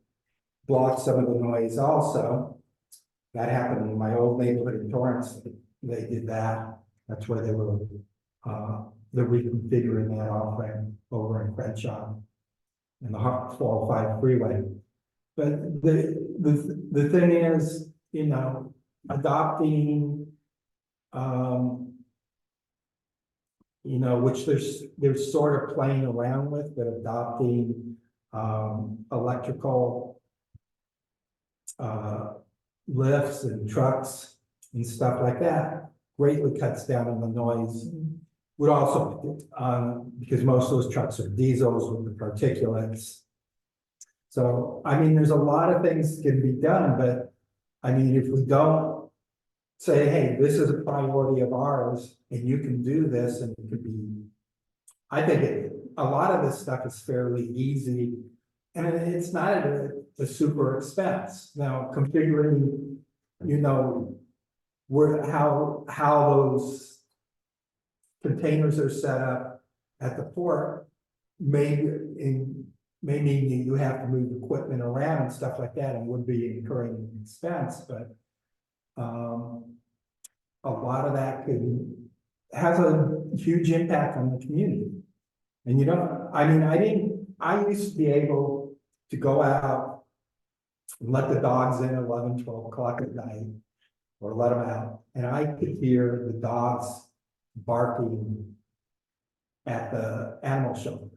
block some of the noise also. That happened in my old neighborhood in Torrance. They did that. That's where they were, they're reconfiguring that off-ramp over in Crenshaw. and the 405 freeway. But the thing is, you know, adopting, you know, which they're sort of playing around with, but adopting, electrical, lifts and trucks and stuff like that greatly cuts down on the noise. Would also, because most of those trucks are diesels with the particulates. So, I mean, there's a lot of things can be done, but I mean, if we don't say, hey, this is a priority of ours and you can do this and it could be, I think a lot of this stuff is fairly easy and it's not a super expense. Now, configuring, you know, how those containers are set up at the port may mean that you have to move equipment around and stuff like that and would be incurring an expense, but a lot of that has a huge impact on the community. And you know, I mean, I used to be able to go out and let the dogs in at 11, 12 o'clock at night, or let them out, and I could hear the dogs barking at the animal shelter.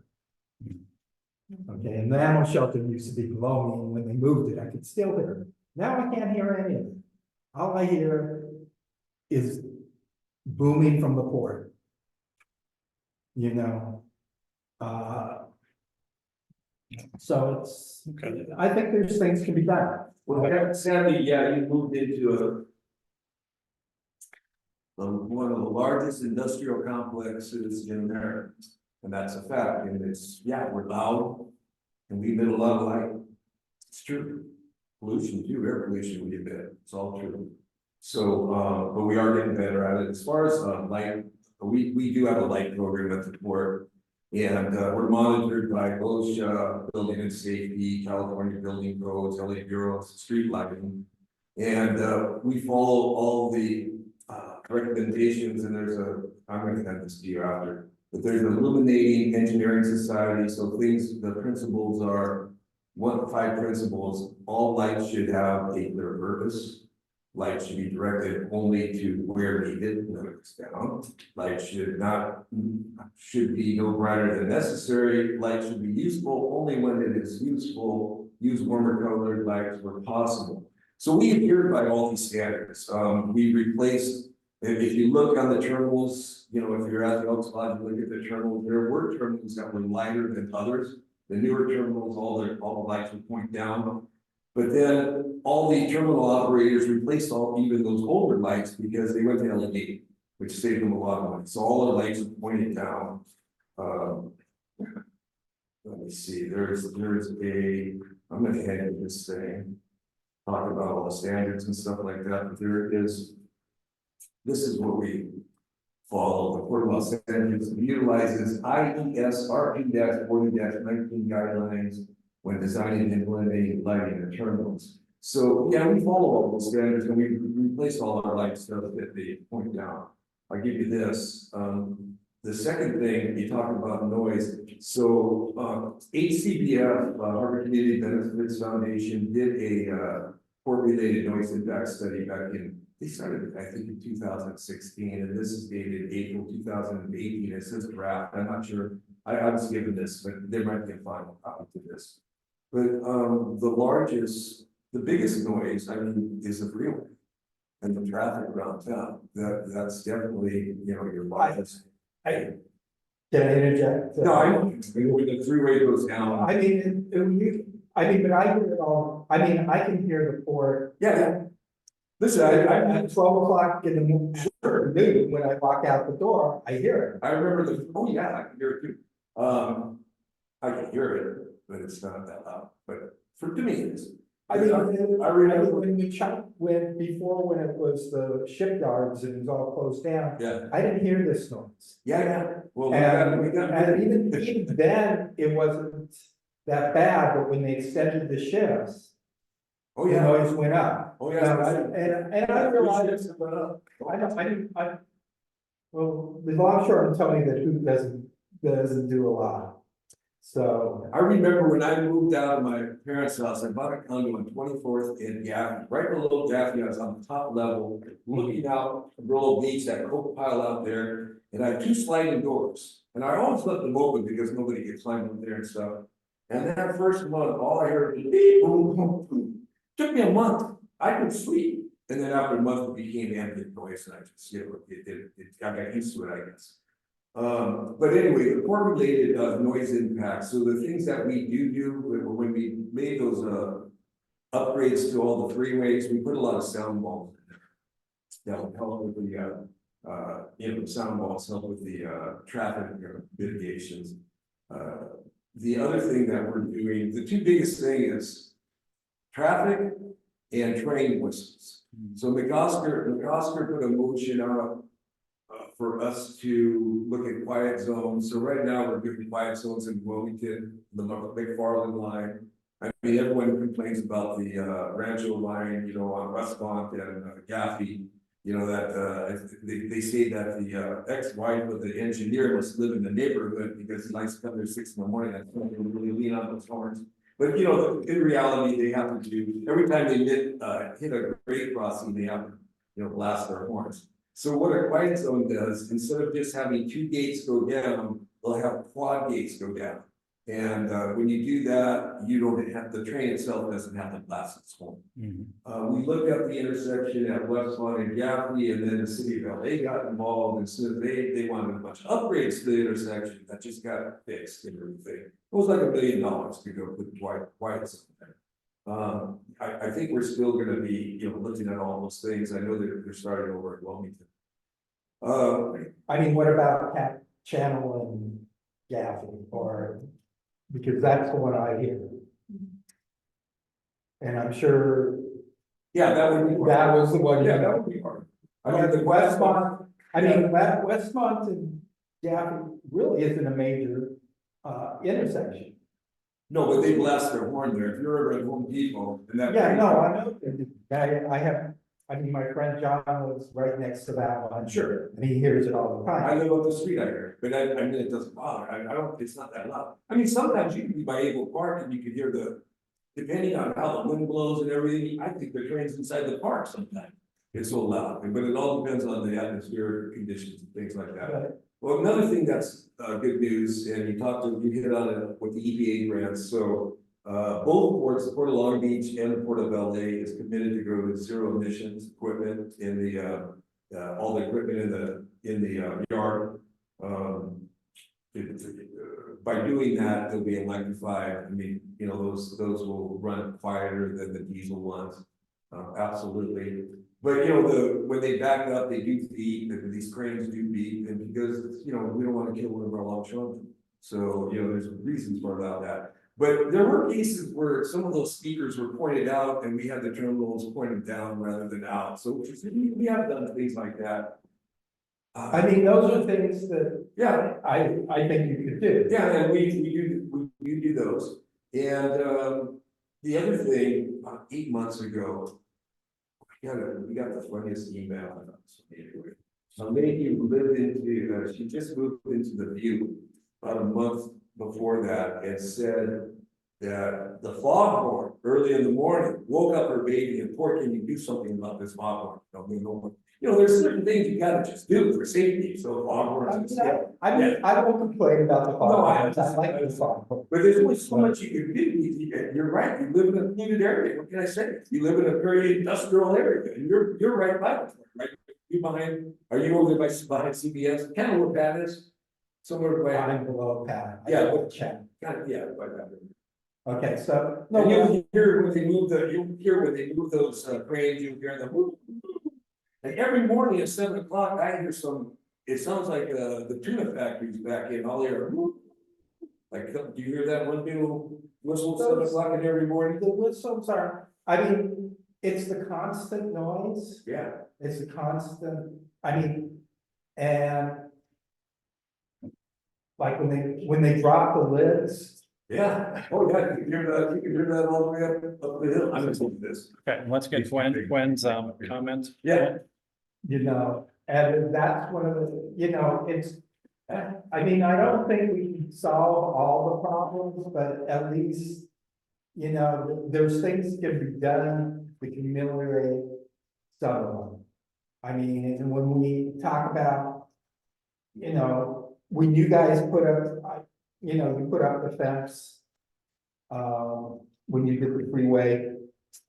Okay, and the animal shelter used to be below me, and when they moved it, I could still hear it. Now I can't hear any of it. All I hear is booming from the port. You know, so it's, Okay. I think there's things can be done. Well, sadly, yeah, you moved into one of the largest industrial complexes in America. And that's a fact, and it's, yeah, we're loud, and we emit a lot of light. It's true. Pollution too, air pollution we emit, it's all true. So, but we are getting better at it. As far as light, we do have a light program at the port. And we're monitored by OSHA, Building and Safety, California Building Codes, LA Bureau of Street Lighting. And we follow all the recommendations, and I'm gonna send this to you after, but there's an illuminating engineering society, so things, the principles are, 5 principles, all lights should have a clear purpose. Lights should be directed only to where needed, no it's down. Lights should be no brighter than necessary. Lights should be useful only when it is useful. Use warmer colored lights where possible. So we adhered by all these standards. We replaced, if you look on the terminals, you know, if you're at the Elks Lodge, look at the terminals, there were terminals that were lighter than others. The newer terminals, all the lights would point down. But then all the terminal operators replaced even those older lights because they went to LED, which saved them a lot of money. So all the lights are pointed down. Let me see, there's I'm gonna head into this thing, talk about all the standards and stuff like that, but this is what we follow. The Port of Los Angeles utilizes IES RP-40-19 guidelines when designing and implementing lighting in terminals. So yeah, we follow all those standards and we replace all our lights so that they point down. I'll give you this. The second thing, you talk about noise. So HCBF, Harvard Community Benefits Foundation, did a port-related noise impact study back in, they started, I think, in 2016, and this is dated April 2018. It says draft. I'm not sure. I was given this, but there might be a final copy to this. But the biggest noise, I mean, is the freeway and the traffic around town. That's definitely, you know, your bias. Can I interject? No, I know. When the freeway goes down. I mean, but I hear it all. I mean, I can hear the port. Yeah. Listen, I At 12 o'clock in the noon, when I walk out the door, I hear I remember oh yeah, I can hear it too. I can hear it, but it's not that loud. But to me, it is. it. I remember when before when it was the shipyards and it was all closed down, Yeah, I didn't hear this noise. yeah. Well, And even then, it wasn't that bad, but when they extended the shifts, oh the yeah, noise went up. oh yeah. And I realized, well, the longshoremen tell me that Hoop doesn't do a lot. So, I remember when I moved out of my parents' house, I bought a condo on 24th and Gaffney, right below Gaffney, I was on the top level, looking out the Royal Beach, that coke pile out there, and I had 2 sliding doors. And I always left them open because nobody could climb up there and stuff. And that first month, all I heard was beep, boom, boom, boom. Took me a month, I could sleep. And then after a month, it became ambient noise, and I just, I got used to it, I guess. But anyway, the port related noise impacts, so the things that we do when we made those upgrades to all the freeways, we put a lot of sound walls in there. That would help with the sound walls help with the traffic mitigations. The other thing that we're doing, the 2 biggest thing is traffic and train whistles. So McOsker put a motion out for us to look at quiet zones. So right now we're doing quiet zones in Wilmington, the McFarland line. I mean, everyone complains about the Rancho line, on Westmont and Gaffney. That they say that the ex-wife of the engineer must live in the neighborhood because he likes to come there 6 in the morning. I don't really lean on those horns. But in reality, they have to do every time they hit a grade crossing, they have to blast their horns. So what a quiet zone does, instead of just having 2 gates go down, they'll have quad gates go down. And when you do that, you don't have, the train itself doesn't have to blast its horn. We looked at the intersection at Westmont and Gaffney, and then the city of LA got involved, and so they wanted a bunch of upgrades to the intersection that just got fixed and everything. It was like $1 million to go put quiet zone there. I think we're still going to be, looking at all those things. I know that they're starting over at Wilmington. I mean, what about Cat Channel and Gaffney, or, because that's the one I hear. And I'm sure Yeah, that would be hard. that was the one. Yeah, that would be hard. I mean, the Westmont, Westmont and Gaffney really isn't a major intersection. No, but they blast their horn there. If you're ever at Home Depot and that. Yeah, no, I know. I mean, my friend John lives right next to that one. Sure. And he hears it all the I time. live on the street, I hear, but I mean, it doesn't bother. I don't, it's not that loud. I mean, sometimes you can be by Able Park and you can hear depending on how the wind blows and everything, I think the train's inside the park sometimes. It's so loud, but it all depends on the atmospheric conditions and things like that. Right. Well, another thing that's good news, and you hit on it with the EPA grants, so both ports, the Port of Long Beach and the Port of LA is committed to go to zero emissions equipment in the all the equipment in the yard. By doing that, they'll be electrified. I mean, those will run quieter than the diesel ones. Absolutely. But when they back up, they do beep, and these cranes do beep, and because we don't want to kill one of our longshoremen. So there's reasons for about that. But there were cases where some of those speakers were pointed out, and we had the terminals pointed down rather than out. So we have done things like that. I mean, those are things that, Yeah, I think you could do. yeah, and we do those. And the other thing, about 8 months ago, we got the funniest email. A lady who lived into, she just moved into the View about a month before that, and said that the foghorn early in the morning woke up her baby and, "Poor, can you do something about this foghorn?" There's certain things you gotta just do for safety, so foghorns. I won't complain about the foghorns. I like the foghorn. But there's only so much you can do. You're right, you live in a polluted area, what can I say? You live in a very industrial area, and you're right by it, right? Are you over there behind CBS? Kind of where Pat is? Somewhere by. I'm below Pat. I Yeah, have to but- check. Kind of, yeah, by that. Okay, so, No, no, you hear when they move those cranes, you hear them. Whoop, whoop, whoop. And every morning at 7 o'clock, I hear it sounds like the tuna factory's back in, all there. Like, do you hear that one little whistle at 7 o'clock every morning? the whistles are, it's the constant noise. Yeah. It's a constant, and like when they drop the lids, Yeah, oh yeah, you can hear that all the way up the hill. I'm gonna do this. Okay, let's get Gwen's comment. Yeah. and that's one of the, it's, I don't think we can solve all the problems, but at least, you know, there's things that can be done that can ameliorate some of them. I mean, and when we talk about, you know, when you guys put up, you know, you put up the fence, when you did the freeway,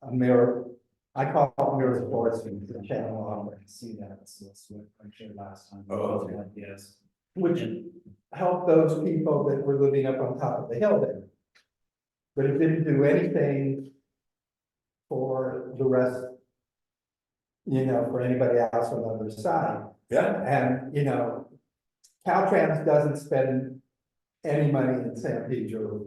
a mirror, I call it mirror enforcement, the channel, I see that, so that's what I shared last time. Oh, okay. Yes, which helped those people that were living up on top of the hill there. But it didn't do anything for the rest, you know, for anybody else on the other side. Yeah, And, you know, Caltrans doesn't spend any money in San Pedro.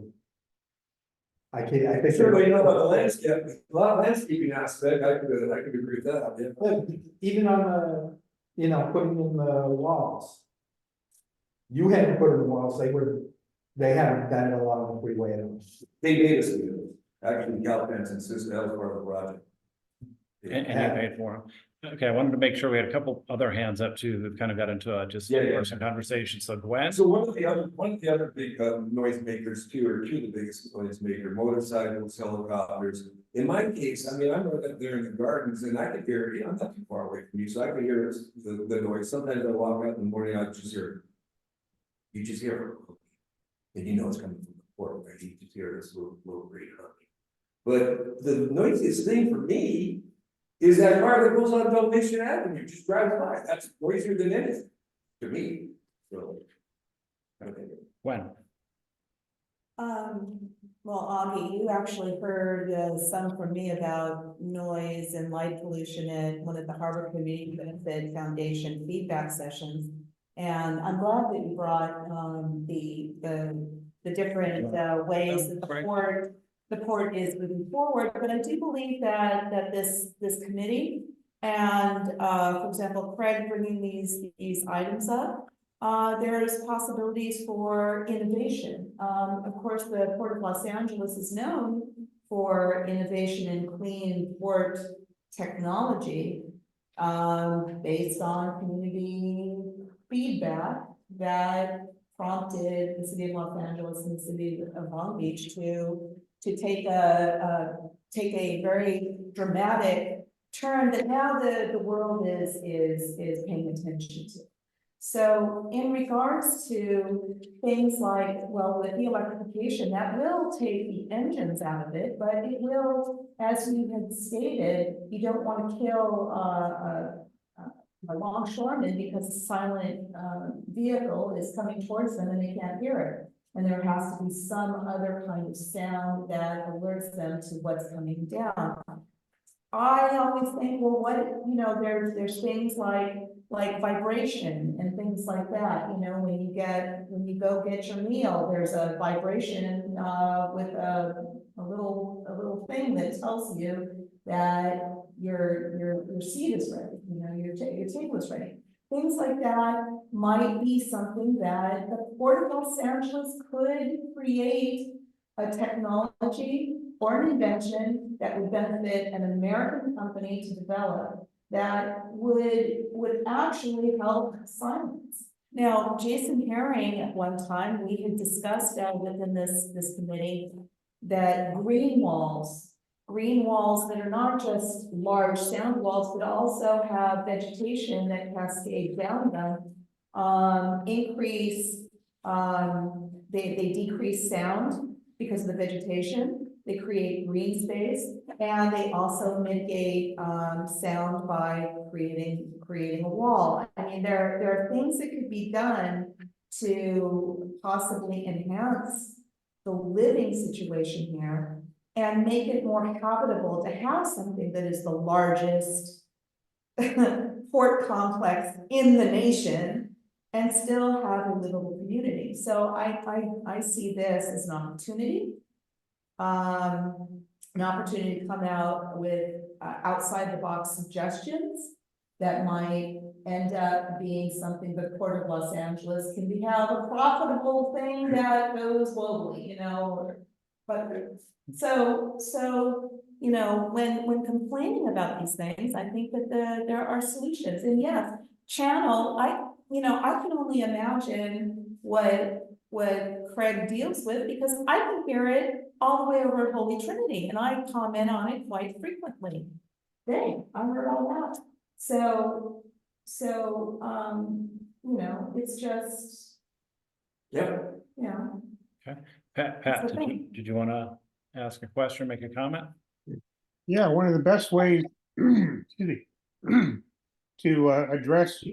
I think. sure, but you know about the landscape, a lot of landscaping aspect, I could agree with that, yeah. But even on the, you know, putting in the walls. You had to put in the walls, they haven't done it along the freeway at all. They made us do it, actually, Caltrans insisted that was part of the project. And you paid for them. Okay, I wanted to make sure we had a couple other hands up too, that kind of got into just Yeah, yeah. some conversation. So Gwen, So one of the other big noise makers too, or two of the biggest noise maker, motorcycles, helicopters. In my case, I mean, I'm right up there in the gardens and I could hear, you know, I'm not too far away from you, so I could hear the noise. Sometimes I walk out in the morning, I just hear. You just hear it. And you know it's coming from the port, right? You just hear this little green honey. But the noisiest thing for me is that car that goes on Dalmatian Avenue, just drives by. That's noisier than anything to me. So. Okay. Gwen, Well, Augie, you actually heard some from me about noise and light pollution at one of the Harbor Community Benefit Foundation feedback sessions. And I'm glad that you brought the different ways that the port is moving forward. But I do believe that this committee and for example, Craig bringing these items up, there's possibilities for innovation. Of course, the Port of Los Angeles is known for innovation in clean port technology based on community feedback that prompted the city of Los Angeles and the city of Long Beach to take a very dramatic turn that now the world is paying attention to. So in regards to things like, well, with the electrification, that will take the engines out of it, but it will, as you had stated, you don't want to kill a longshoreman because a silent vehicle is coming towards them and they can't hear it. And there has to be some other kind of sound that alerts them to what's coming down. I always think, well, what, you know, there's things like vibration and things like that. You know, when you go get your meal, there's a vibration with a little thing that tells you that your seat is ready. You know, your table is ready. Things like that might be something that the Port of Los Angeles could create a technology or an invention that would benefit an American company to develop that would actually help silence. Now, Jason Herring, at one time, we had discussed within this committee that green walls that are not just large sound walls, but also have vegetation that cascade down them, they decrease sound because of the vegetation. They create green space, and they also mitigate sound by creating a wall. I mean, there are things that could be done to possibly enhance the living situation here and make it more habitable to have something that is the largest port complex in the nation and still have a livable community. So I see this as an opportunity. An opportunity to come out with outside the box suggestions that might end up being something the Port of Los Angeles can have a profitable thing that goes globally, you know, but so, you know, when complaining about these things, I think that there are solutions. And yes, channel, I can only imagine what Craig deals with, because I can hear it all the way over at Holy Trinity, and I comment on it quite frequently. Dang, I heard all that. So, you know, it's just, Yep. you know, Pat, That's the did you, thing. did you want to ask a question, make a comment? Yeah, one of the best ways, excuse me, to address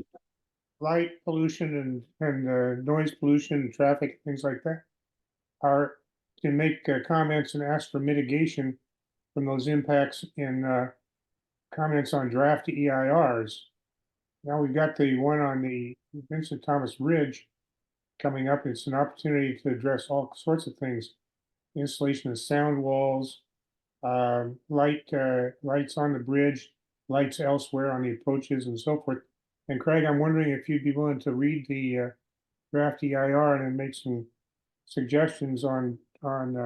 light pollution and noise pollution, traffic, things like that, are to make comments and ask for mitigation from those impacts in comments on draft EIRs. Now we've got the one on the Vincent Thomas Bridge coming up. It's an opportunity to address all sorts of things. Installation of sound walls, lights on the bridge, lights elsewhere on the approaches and so forth. And Craig, I'm wondering if you'd be willing to read the draft EIR and then make some suggestions on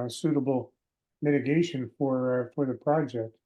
suitable mitigation for the project.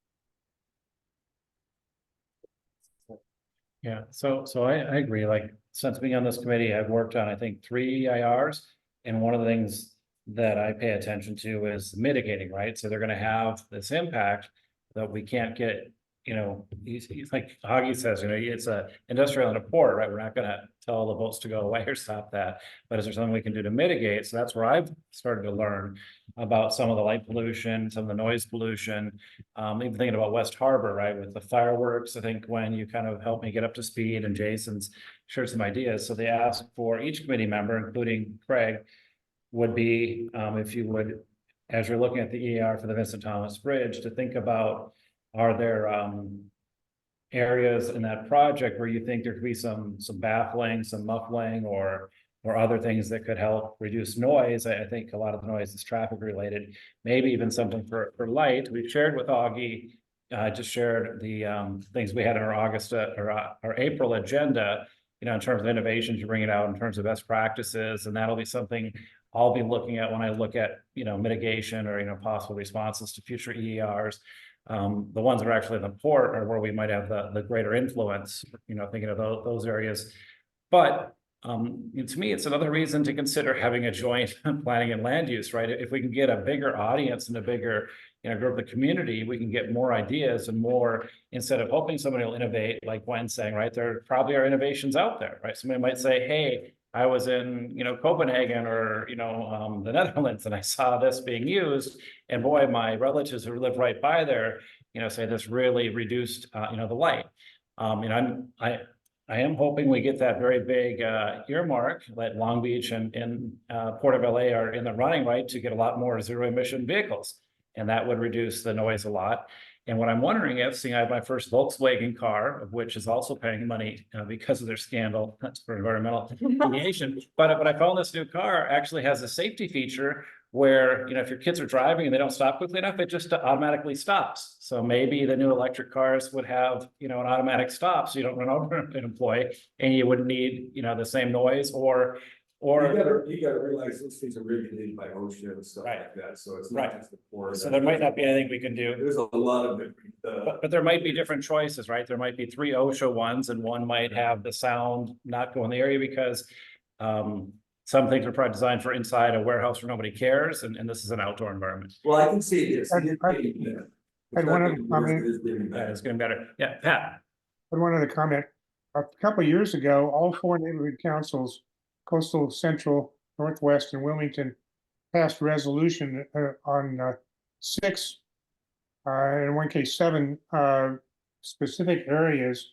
Yeah, so I agree, like, since being on this committee, I've worked on, I think, 3 EIRs. And one of the things that I pay attention to is mitigating, right? So they're gonna have this impact that we can't get, you know, he's like Augie says, you know, it's a industrial and a port, right? We're not gonna tell all the boats to go away or stop that. But is there something we can do to mitigate? So that's where I've started to learn about some of the light pollution, some of the noise pollution. Even thinking about West Harbor, right, with the fireworks, I think when you kind of helped me get up to speed and Jason's shared some ideas. So they asked for each committee member, including Craig, would be, if you would, as you're looking at the EAR for the Vincent Thomas Bridge, to think about, are there areas in that project where you think there could be some baffling, some muffling, or other things that could help reduce noise? I think a lot of the noise is traffic related, maybe even something for light. We've shared with Augie, just shared the things we had in our August or our April agenda, you know, in terms of innovations you bring it out in terms of best practices, and that'll be something I'll be looking at when I look at, you know, mitigation or, you know, possible responses to future EERs. The ones that are actually in the port are where we might have the greater influence, you know, thinking of those areas. But to me, it's another reason to consider having a joint planning and land use, right? If we can get a bigger audience and a bigger, you know, group of the community, we can get more ideas and more, instead of hoping somebody will innovate, like Gwen's saying, right? There probably are innovations out there, right? Somebody might say, hey, I was in, you know, Copenhagen or, you know, the Netherlands, and I saw this being used, and boy, my relatives who live right by there, you know, say this really reduced, you know, the light. And I am hoping we get that very big earmark that Long Beach and Port of LA are in the running, right, to get a lot more zero emission vehicles. And that would reduce the noise a lot. And what I'm wondering if, seeing I have my first Volkswagen car, of which is also paying money because of their scandal, that's for environmental remediation. But I found this new car actually has a safety feature where, you know, if your kids are driving and they don't stop quickly enough, it just automatically stops. So maybe the new electric cars would have, you know, an automatic stop, so you don't run over an employee, and you wouldn't need, you know, the same noise or. You gotta realize those things are regulated by OSHA and stuff Right. like that, so it's Right. not just the port. So there might not be anything we can do. There's a lot of different, But there might be different choices, right? There might be 3 OSHA ones, and one might have the sound not go in the area because some things are probably designed for inside a warehouse where nobody cares, and this is an outdoor environment. well, I can see this. I had one other comment. Yeah, it's getting better. Yeah, Pat. But one other comment, a couple of years ago, all 4 neighborhood councils, Coastal, Central, Northwest, and Wilmington, passed resolution on 6, in one case 7, specific areas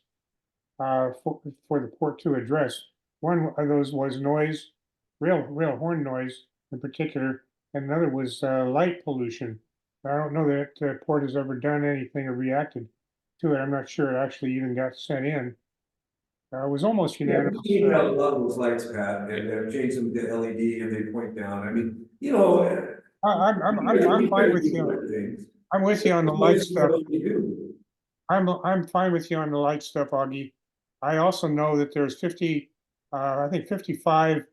for the port to address. One of those was noise, real horn noise in particular, and another was light pollution. I don't know that port has ever done anything or reacted to it. I'm not sure it actually even got sent in. It was almost Yeah, unanimous. you know, a lot of those lights, Pat, and they're changing the LED and they point down. I mean, you know. I'm fine with you. I'm with you on the light stuff. I'm fine with you on the light stuff, Augie. I also know that there's 50, I think 55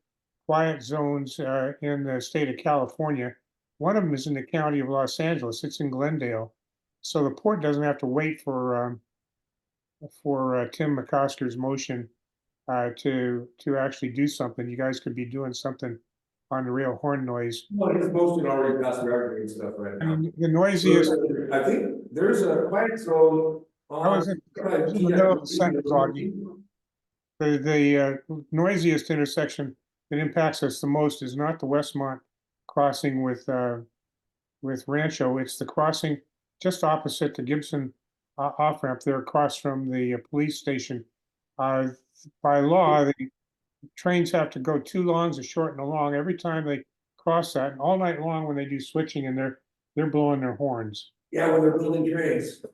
quiet zones in the state of California. One of them is in the county of Los Angeles. It's in Glendale. So the port doesn't have to wait for Tim McCosker's motion to actually do something. You guys could be doing something on the real horn noise. Well, it's mostly already past the arguing stuff right I now. mean, the noisiest, I think there's a quiet zone. I was in the middle of the sentence, Augie. The noisiest intersection that impacts us the most is not the Westmont crossing with Rancho. It's the crossing just opposite the Gibson off ramp there across from the police station. By law, the trains have to go 2 longs to shorten a long every time they cross that, and all night long when they do switching, and they're blowing their horns. Yeah, when they're building trains.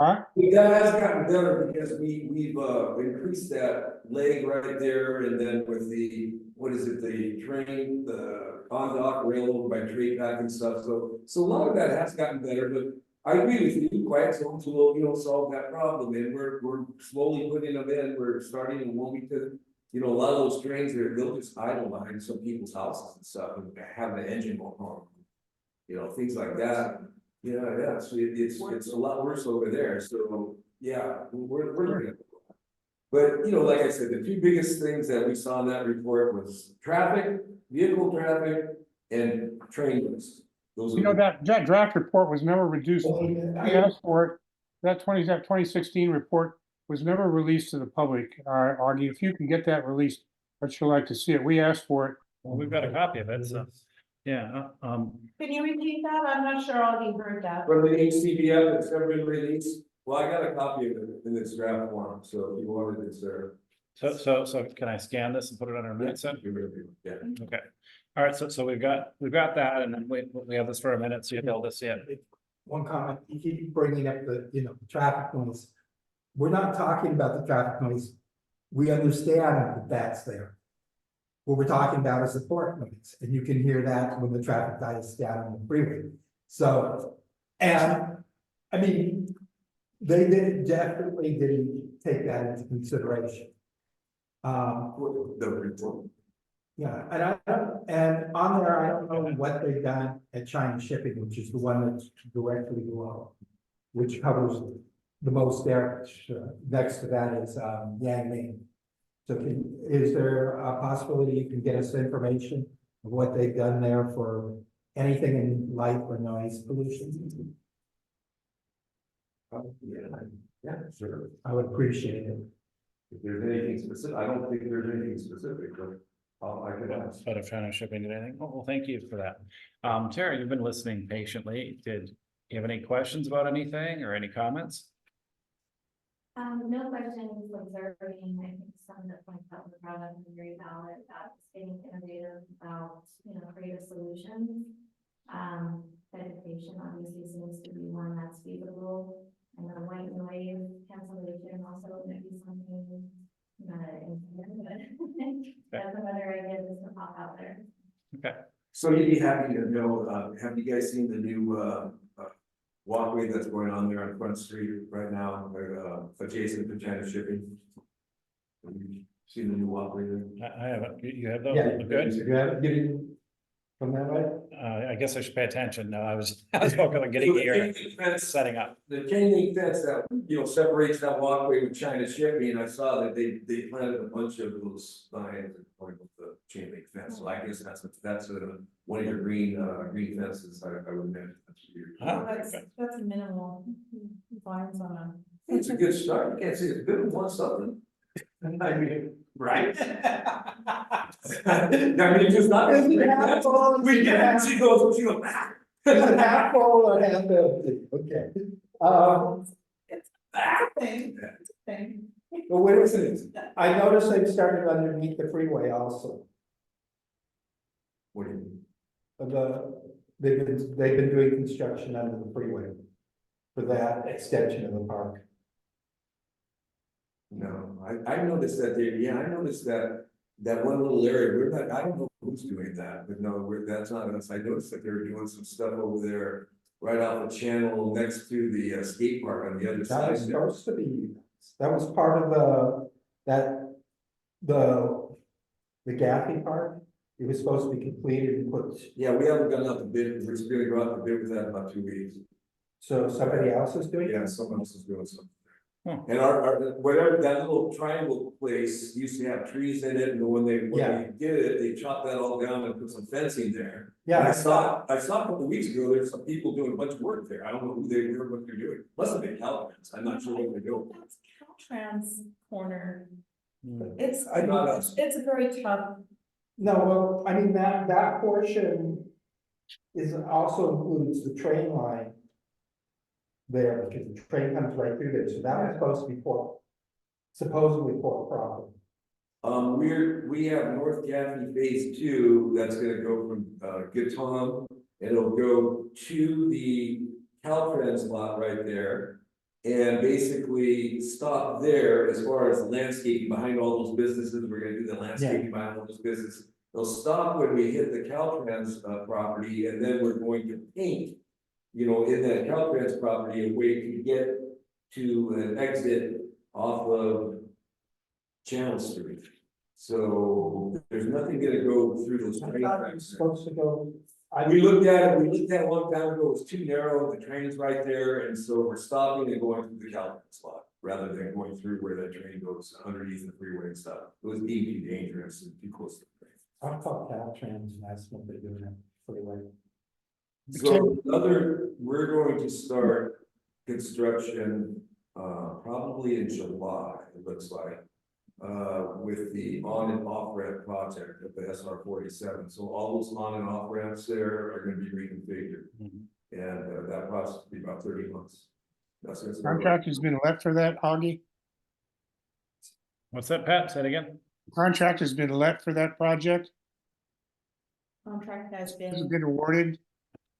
Huh? That has gotten better because we've increased that leg right there, and then with the, what is it, the train, the on-dock rail by trade pack and stuff, so a lot of that has gotten better, but I agree with you, quiet zones will, solve that problem, and we're slowly putting them in, we're starting in Wilmington. A lot of those trains, they'll just idle behind some people's houses and stuff, and have the engine go on. Things like that. Yeah, so it's a lot worse over there, so, yeah, we're looking at it. But, like I said, the 2 biggest things that we saw in that report was traffic, vehicle traffic, and train list. Those are That draft report was never reduced. We I asked for it. That 2016 report was never released to the public. Augie, if you can get that released, I'd sure like to see it. We asked for it. Well, we've got a copy of it, so, yeah, Can you repeat that? I'm not sure Augie heard that. from the HCBF that's ever been released. Well, I got a copy of it in its draft form, so if you wanted it, sir. so can I scan this and put it on our minutes then? Yeah. Okay, all right, so we've got that, and then we have this for a minute, so you'll be able to see it. One comment, you keep bringing up the, traffic noise. We're not talking about the traffic noise. We understand that that's there. What we're talking about is the port noise, and you can hear that when the traffic dies down on the freeway. So, and, I mean, they definitely didn't take that into consideration. The report. Yeah, and on there, I don't know what they've done at China Shipping, which is the one that's directly below, which covers the most there. Next to that is Yangming. So is there a possibility you can get us information of what they've done there for anything in light or noise pollution? Yeah, sure. I would appreciate it. If there's anything specific, I don't think there's anything specific, but I could ask. But if China Shipping did anything, well, thank you for that. Tara, you've been listening patiently. Did you have any questions about anything or any comments? No questions observing, I think some of the points that were brought up are very valid, about staying innovative, about, creative solutions. Education obviously seems to be one that's feasible, and the white noise cancellation also might be something, not that's another idea just to pop out there. Okay. So you'd be happy to know, have you guys seen the new, walkway that's going on there on Front Street right now, adjacent to China Shipping? Have you seen the new walkway there? I haven't. You have those? Yeah, Good. you have it getting from that way? I guess I should pay attention. No, I was focused on getting here, setting up. The chain link fence that, separates that walkway with China Shipping, I saw that they planted a bunch of those signs at the point of the chain link fence, so I guess that's one of your green fences, I would imagine. Ah, That's a minimal lines on It's a good start, you can't say it's good, want something. I mean, right? I mean, it's just not. We can, she goes, ah. Is it half full or half empty? Okay. thing. But wait a second, I noticed they've started underneath the freeway also. What do you mean? They've been doing construction under the freeway for that extension of the park. No, I noticed that I noticed that one little area, I don't know who's doing that, but no, that's not us. I noticed that they were doing some stuff over there right off the channel next to the skate park on the other That side. was supposed to be, that was part of the Gaffney Park. It was supposed to be completed and put, Yeah, we haven't gone out to bid, we're just gonna go out to bid with that in about 2 weeks. so somebody else is doing it? Yeah, someone else is doing something. And our, whatever, that little triangle place used to have trees in it, and when they did it, they chopped that all down and put some fencing there. And I saw a couple of weeks ago, there's some people doing a bunch of work there, I don't know who they were, what they're doing, must have been Calvin's, I'm not sure what they're doing. That's Caltrans corner. Hmm. It's I know. it's a very tough. No, well, I mean, that portion is also includes the train line there, because the train comes right through there, so that was supposed to be supposedly port property. We have North Gaffney Phase 2, that's gonna go from, Gaton, and it'll go to the Caltrans lot right there. And basically stop there as far as landscaping behind all those businesses, we're gonna do the landscaping behind all those businesses. They'll stop when we hit the Caltrans, property, and then we're going to paint, in that Caltrans property, a way to get to an exit off of Channel Street. So there's nothing gonna go through those I train thought it was tracks. supposed to go. We looked at it a long time ago, it was too narrow, the train's right there, and so we're stopping and going through the Calvin slot. Rather than going through where that train goes underneath the freeway and stuff, it was deemed too dangerous and too close to the train. I thought Caltrans, and that's what they're doing it freeway. So we're going to start construction, probably in July, it looks like. With the on and off ramp project of the SR 47, so all those on and off ramps there are gonna be reconfigured. Mhm. And that process will be about 30 months. That's gonna start. Contract has been let for that, Augie? What's that, Pat? Say it again. Contract has been let for that project? Contract has Has it been, been awarded?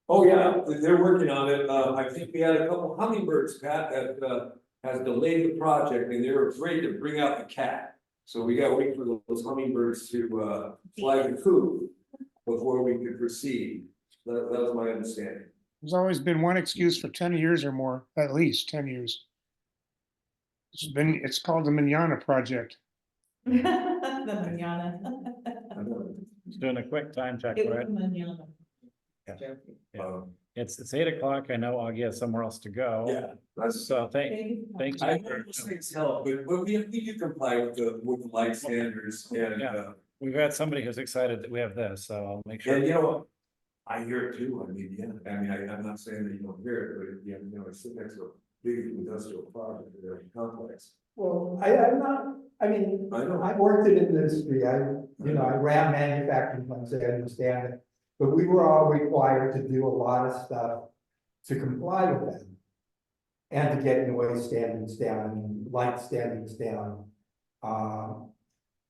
Oh, yeah, they're working on it. I think we had a couple hummingbirds, Pat, that has delayed the project, and they're afraid to bring out the cat. So we gotta wait for those hummingbirds to fly the coop before we could proceed. That was my understanding. There's always been one excuse for 10 years or more, at least 10 years. It's called the Manana Project. the manana. Just doing a quick time check, It was right? manana. Yeah. Joking. Yeah. It's 8 o'clock. I know Augie has somewhere else to go. Yeah, that's. So thank Thank you. I know those things help, but we do comply with the light standards and, Yeah. We've had somebody who's excited that we have this, so I'll make sure. and you know what? I hear it too, I mean, yeah, I mean, I'm not saying that you don't hear it, but I sit next to a big industrial project, very complex. Well, I'm not, I mean, I know. I worked in industry, I ran manufacturing plants, I understand it. But we were all required to do a lot of stuff to comply with them. And to get noise standards down, and light standards down. A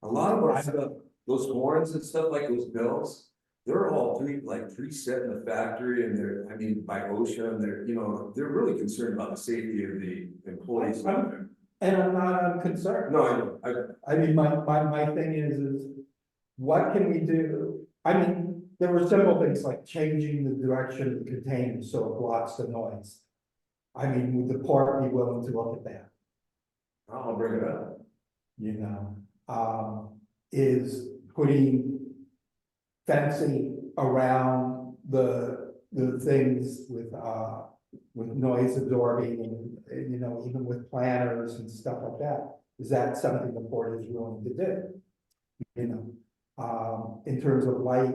lot of our stuff, those horns and stuff like those bells, they're all preset in the factory, and they're, I mean, by OSHA, and they're really concerned about the safety of the employees out there. And I'm not concerned. No, I know, I mean, my thing is what can we do? I mean, there were simple things like changing the direction of the container so it blocks the noise. I mean, would the port be willing to look at that? I'll bring it up. Is putting fencing around the things with noise absorbing and, even with planners and stuff like that. Is that something the port is willing to do? In terms of light,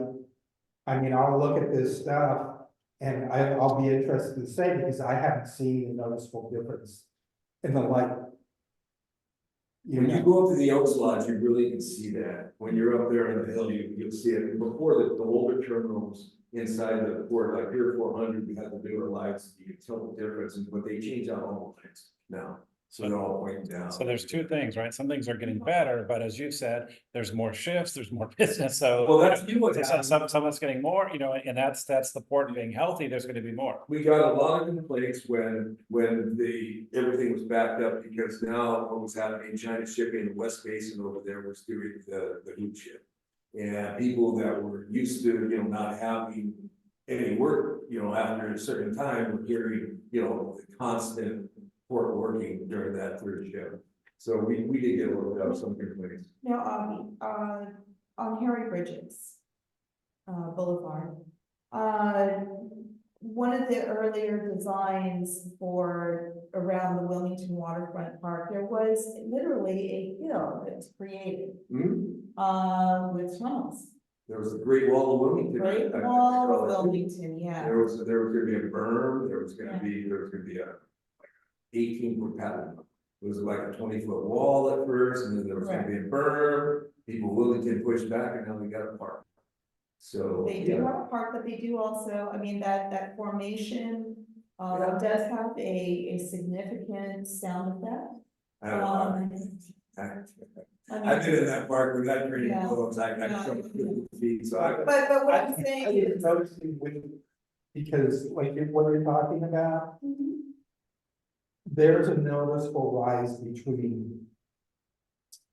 I mean, I'll look at this stuff and I'll be interested to say, because I haven't seen a noticeable difference in the light. When you go up to the Oaks Lodge, you really can see that. When you're up there on the hill, you'll see it. Before the older terminals inside the port, like here 400, we had the newer lights, you can tell the difference, but they change out all the lights now. So they're all pointing down. So there's two things, right? Some things are getting better, but as you said, there's more shifts, there's more business, so. Well, that's what happened. Someone's getting more, and that's the port being healthy, there's gonna be more. We got a lot of complaints when everything was backed up, because now what was happening, China shipping, the West Basin over there was doing the hoot ship. And people that were used to, not having any work, after a certain time, were hearing, the constant port working during that third shift. So we did get a little bit of some complaints. Now, on Harry Bridges Boulevard, one of the earlier designs for around the Wilmington Waterfront Park, there was literally a hill that was created, with tunnels. There was a Great Wall of Wilmington. Great I- Wall of Wilmington, yeah. There was gonna be a berm, there was gonna be a like 18-foot pattern. It was like a 20-foot wall at first, and then there was gonna be a berm, people Wilmington pushed back, and now we got a park. So, They do yeah, have a park, but they do also, I mean, that formation, Yeah. does have a significant sound effect. I don't know. I mean, I've been in that park with that tree, Yeah. it's like, I Yeah. jumped 50 feet, so I. But what I'm I saying didn't is. notice it because like what you're talking about, Mhm. there's a noticeable rise between.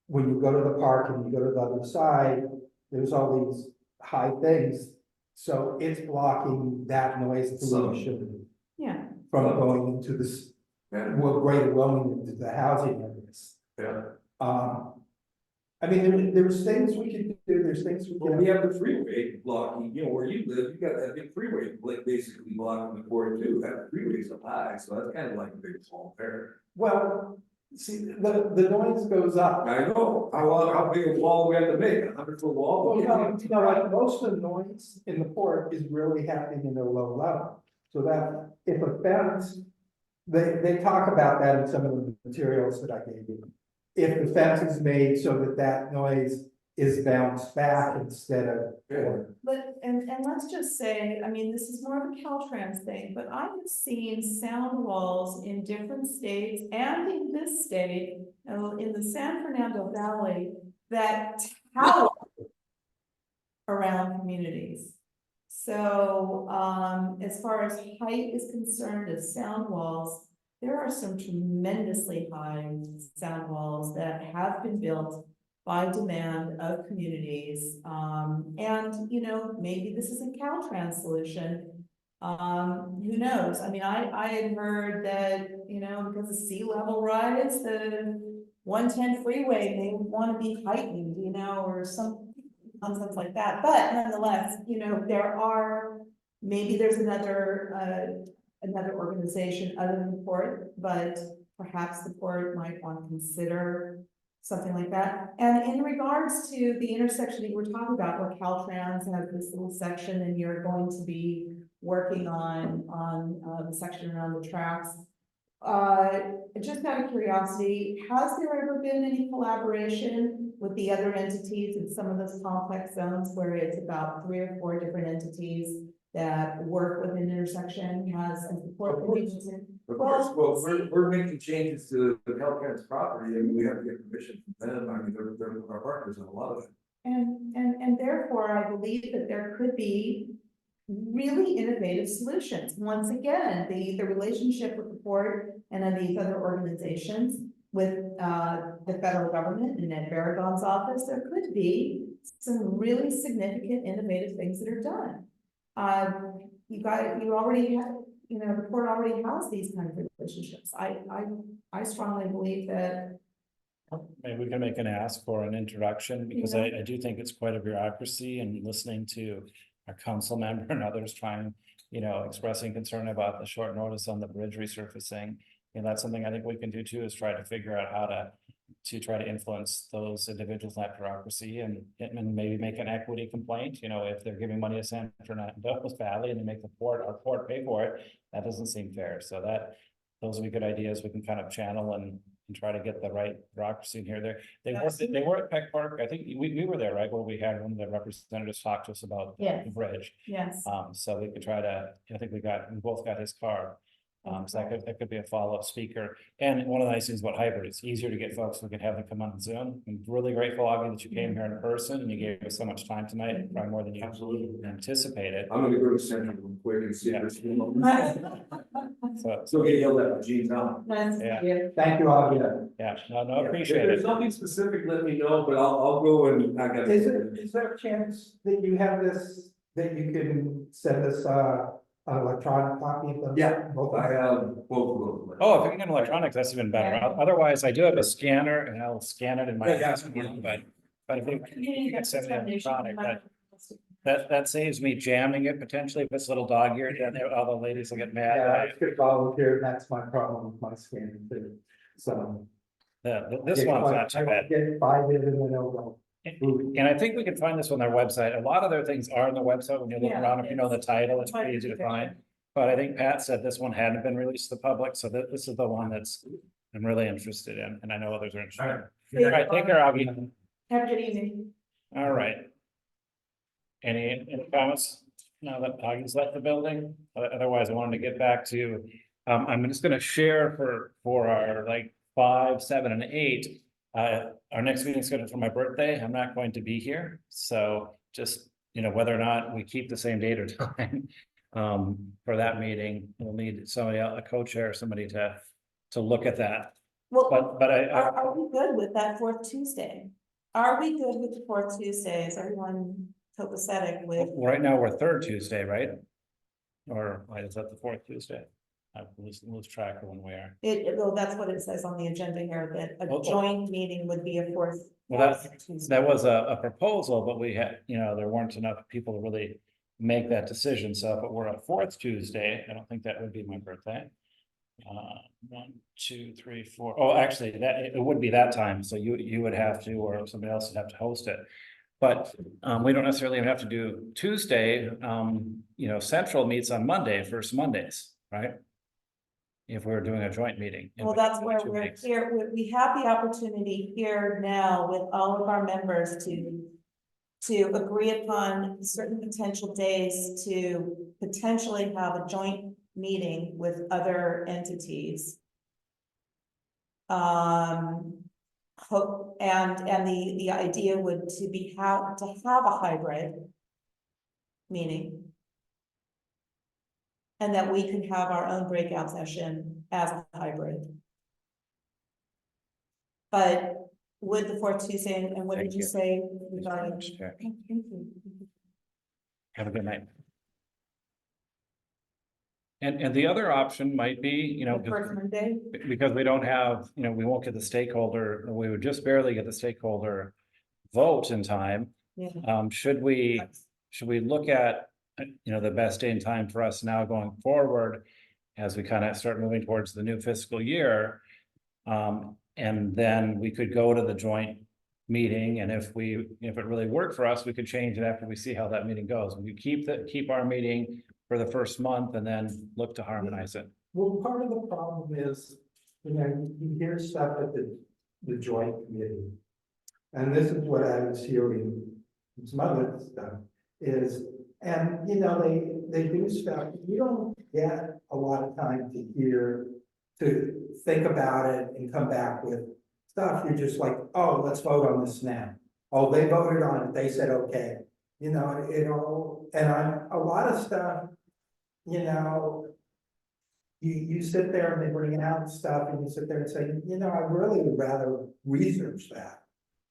When you go to the park and you go to the other side, there's all these high things. So it's blocking that noise pollution Yeah, from going into this, Yeah, well, greater Wilmington, into the housing areas. yeah. I mean, there's things we can do, there's things we Well, we can. have the freeway blocking, you know, where you live, you got that big freeway, like basically blocking the port too, that freeway's up high, so that's kind of like a big small pair. Well, see, the noise goes up. I know, how big a wall we have to make, 100-foot wall? Well, no, you know, like most of the noise in the port is really happening in a low level. So that if a fence, they talk about that in some of the materials that I gave you. If the fence is made so that that noise is bounced back instead of. Yeah. but, and let's just say, I mean, this is more of a Caltrans thing, but I have seen sound walls in different states and in this state, in the San Fernando Valley, that tower around communities. So, as far as height is concerned of sound walls, there are some tremendously high sound walls that have been built by demand of communities. And, you know, maybe this is a Caltrans solution. Who knows? I mean, I had heard that, you know, because of sea level rise, the 110 freeway may want to be heightened, you know, or some nonsense like that. But nonetheless, you know, maybe there's another organization other than the port, but perhaps the port might want to consider something like that. And in regards to the intersection that you were talking about, where Caltrans has this little section and you're going to be working on the section around the tracks. Just out of curiosity, has there ever been any collaboration with the other entities in some of those complex zones where it's about 3 or 4 different entities that work with an intersection, has a support? Of course. Of course, well, we're making changes to the Caltrans property, and we have to get permission from them, I mean, they're our partners in a lot of it. And therefore, I believe that there could be really innovative solutions. Once again, the relationship with the port and then these other organizations with the federal government and Ned Barragon's office, there could be some really significant innovative things that are done. You already have, you know, the port already has these kind of relationships. I strongly believe that. Maybe we can make an ask for an introduction, because Yeah. I do think it's quite a bureaucracy, and listening to our council member and others trying, you know, expressing concern about the short notice on the bridge resurfacing. And that's something I think we can do too, is try to figure out how to try to influence those individuals in that bureaucracy, and maybe make an equity complaint. You know, if they're giving money to San Fernando Valley and they make our port pay for it, that doesn't seem fair. So those would be good ideas we can kind of channel and try to get the right bureaucracy in here. They were at Peck Park. I think we were there, right, where we had one of the representatives talk to us about Yes. the bridge. Yes. So we could try to, I think we both got his card. So that could be a follow-up speaker. And one of the nice things about hybrid, it's easier to get folks, we can have them come on Zoom. I'm really grateful, Augie, that you came here in person and you gave us so much time tonight, probably more than you Absolutely. anticipated. I'm gonna go to Central real quick and see if there's. So, Still get yelled at by Gene Tom. Nice to Yeah. meet you. Thank you, Agia. yeah, no, If appreciate there's it. something specific, let me know, but I'll go and I got. Is there a chance that you have this, that you can send us an electronic copy of them? Yeah, Both I of them? have both of them. Oh, if we can get electronics, that's even better. Yeah. Otherwise, I do have a scanner and I'll scan it in my. Yeah. But if you can send me electronic, that saves me jamming it potentially if it's a little dog-eared, then all the ladies will get mad. Yeah, I could volunteer, that's my problem with my scanning too, so. This one's not too bad. Get 5 in and then they'll go. And I think we can find this on their website. A lot of their things are on the website. When you look Yeah, around, if you know the title, it's Hard pretty to easy to picture. find. But I think Pat said this one hadn't been released to the public, so this is the one that's I'm really interested in, and I know others are interested. All right, take care, Augie. Have a good evening. All right. Any comments now that Augie's left the building? Otherwise, I wanted to get back to, I'm just gonna share for our like 5, 7, and 8. Our next meeting is scheduled for my birthday. I'm not going to be here, so just, whether or not we keep the same date or time. For that meeting, we'll need somebody, a co-chair, somebody to look at that. Well, But are we good with that fourth Tuesday? Are we good with the fourth Tuesday? Is everyone copacetic with? right now, we're third Tuesday, right? Or why is that the fourth Tuesday? I lose track of when we are. Well, that's what it says on the agenda here, that Oh, a joint meeting would be a fourth. Well, Tuesday. that was a proposal, but we had, there weren't enough people to really make that decision. So if it were a fourth Tuesday, I don't think that would be my birthday. 1, 2, 3, 4. Oh, actually, that it would be that time. So you would have to, or somebody else would have to host it. But we don't necessarily even have to do Tuesday. Central meets on Monday, first Mondays, right? If we're doing a joint meeting. in Well, that's between where two we're meetings. here, we have the opportunity here now with all of our members to agree upon certain potential days to potentially have a joint meeting with other entities. And the idea would to have a hybrid meeting. And that we can have our own breakout session as a hybrid. But would the fourth Tuesday, and what Thank did you you. say? Thank regarding- you. Thank you. Have a good night. And the other option might be, The first Monday, because we don't have, we won't get the stakeholder, we would just barely get the stakeholder vote in time. yeah. Should we look at, the best day and time for us now going forward as we kind of start moving towards the new fiscal year? And then we could go to the joint meeting, and if it really worked for us, we could change it after we see how that meeting goes. We keep our meeting for the first month and then look to harmonize it. Well, part of the problem is, you hear stuff at the joint committee. And this is what I was hearing, from some other stuff is, and they do stuff, you don't get a lot of time to think about it and come back with stuff. You're just like, oh, let's vote on this now. Oh, they voted on it, they said, okay, and a lot of stuff, you sit there and they bring out stuff and you sit there and say, I really would rather research that.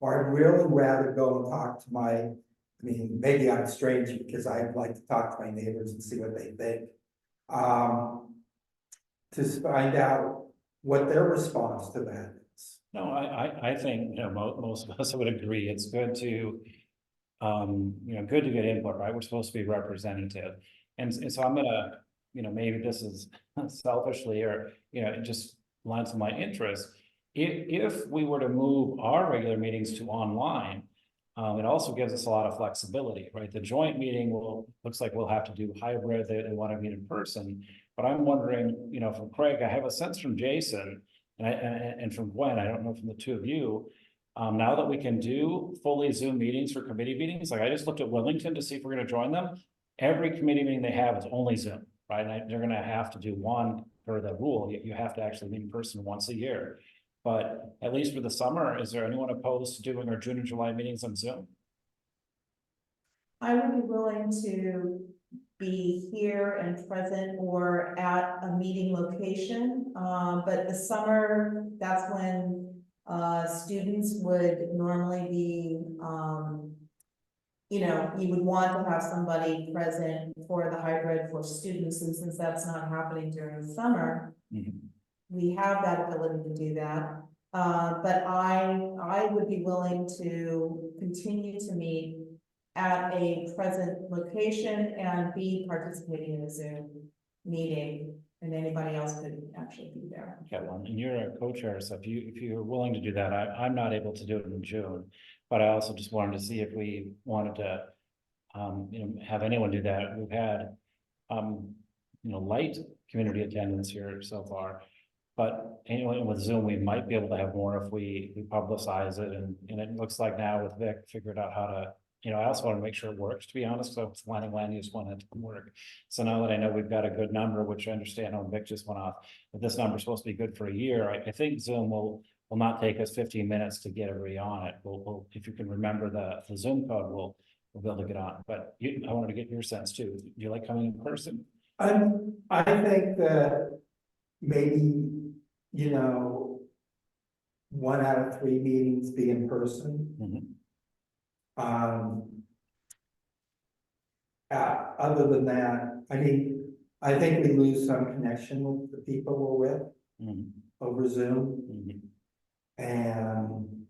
Or I'd really rather go and talk to maybe I'm strange because I'd like to talk to my neighbors and see what they think. To find out what their response to that is. No, I think, most of us would agree. It's good to, good to get input, right? We're supposed to be representative. And so I'm gonna, maybe this is selfishly or, it just lines of my interest. If we were to move our regular meetings to online, it also gives us a lot of flexibility, right? The joint meeting looks like we'll have to do hybrid. They want to meet in person. But I'm wondering, from Craig, I have a sense from Jason and from Gwen, I don't know from the two of you, now that we can do fully Zoom meetings for committee meetings, like I just looked at Wellington to see if we're going to join them. Every committee meeting they have is only Zoom, right? And they're going to have to do one per the rule. You have to actually meet in person once a year. But at least for the summer, is there anyone opposed to doing our June and July meetings on Zoom? I would be willing to be here and present or at a meeting location. But the summer, that's when students would normally be, you would want to have somebody present for the hybrid for students, and since that's not happening during the summer, we have that ability to do that. But I would be willing to continue to meet at a present location and be participating in a Zoom meeting, and anybody else could actually be there. Okay, well, and you're a co-chair, so if you're willing to do that, I'm not able to do it in June. But I also just wanted to see if we wanted to, have anyone do that. We've had, light community attendance here so far. But anyway, with Zoom, we might be able to have more if we publicize it, and it looks like now with Vic figured out how to, I also want to make sure it works, to be honest, so it's land use one that didn't work. So now that I know we've got a good number, which I understand, Vic just went off, but this number is supposed to be good for a year, I think Zoom will not take us 15 minutes to get everybody on it. We'll if you can remember the Zoom code, we'll be able to get on. But I wanted to get your sense too. Do you like coming in person? I think that maybe, 1 out of 3 meetings be in person. Mhm. Other than that, I think we lose some connection with the people we're with Mhm. over Zoom. Mhm. And,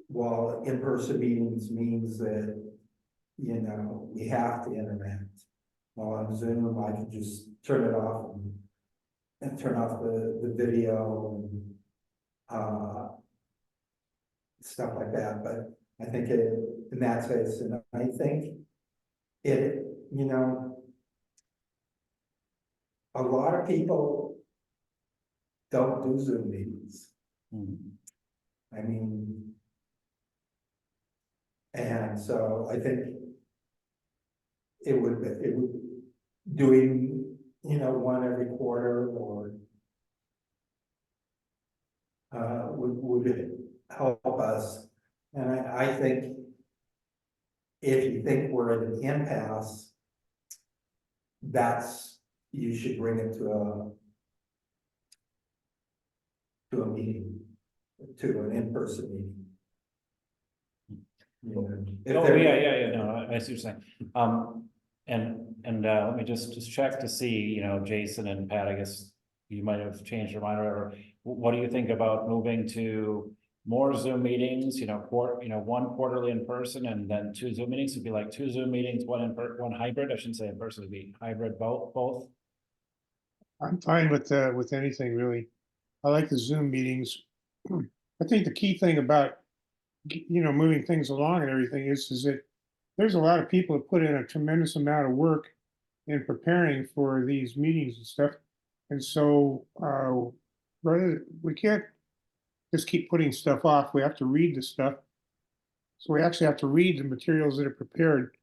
while in-person meetings means that, we have to interact. While on Zoom, I can just turn it off and turn off the video and, stuff like that, but I think in that case, and I think it, a lot of people don't do Zoom meetings. Mhm. I mean, and so I think it would doing, one every quarter or would help us. And I think if you think we're at an impasse, you should bring it to a meeting, to an in-person meeting. If Oh, there- yeah, no, I see what you're saying. Let me just check to see, Jason and Pat, I guess you might have changed your mind or whatever. What do you think about moving to more Zoom meetings, one quarterly in person and then 2 Zoom meetings? It'd be like 2 Zoom meetings, one hybrid. I shouldn't say in person, it'd be hybrid, both. I'm fine with anything really. I like the Zoom meetings. I think the key thing about, moving things along and everything is that there's a lot of people that put in a tremendous amount of work in preparing for these meetings and stuff. And so, we can't just keep putting stuff off. We have to read the stuff. So we actually have to read the materials that are prepared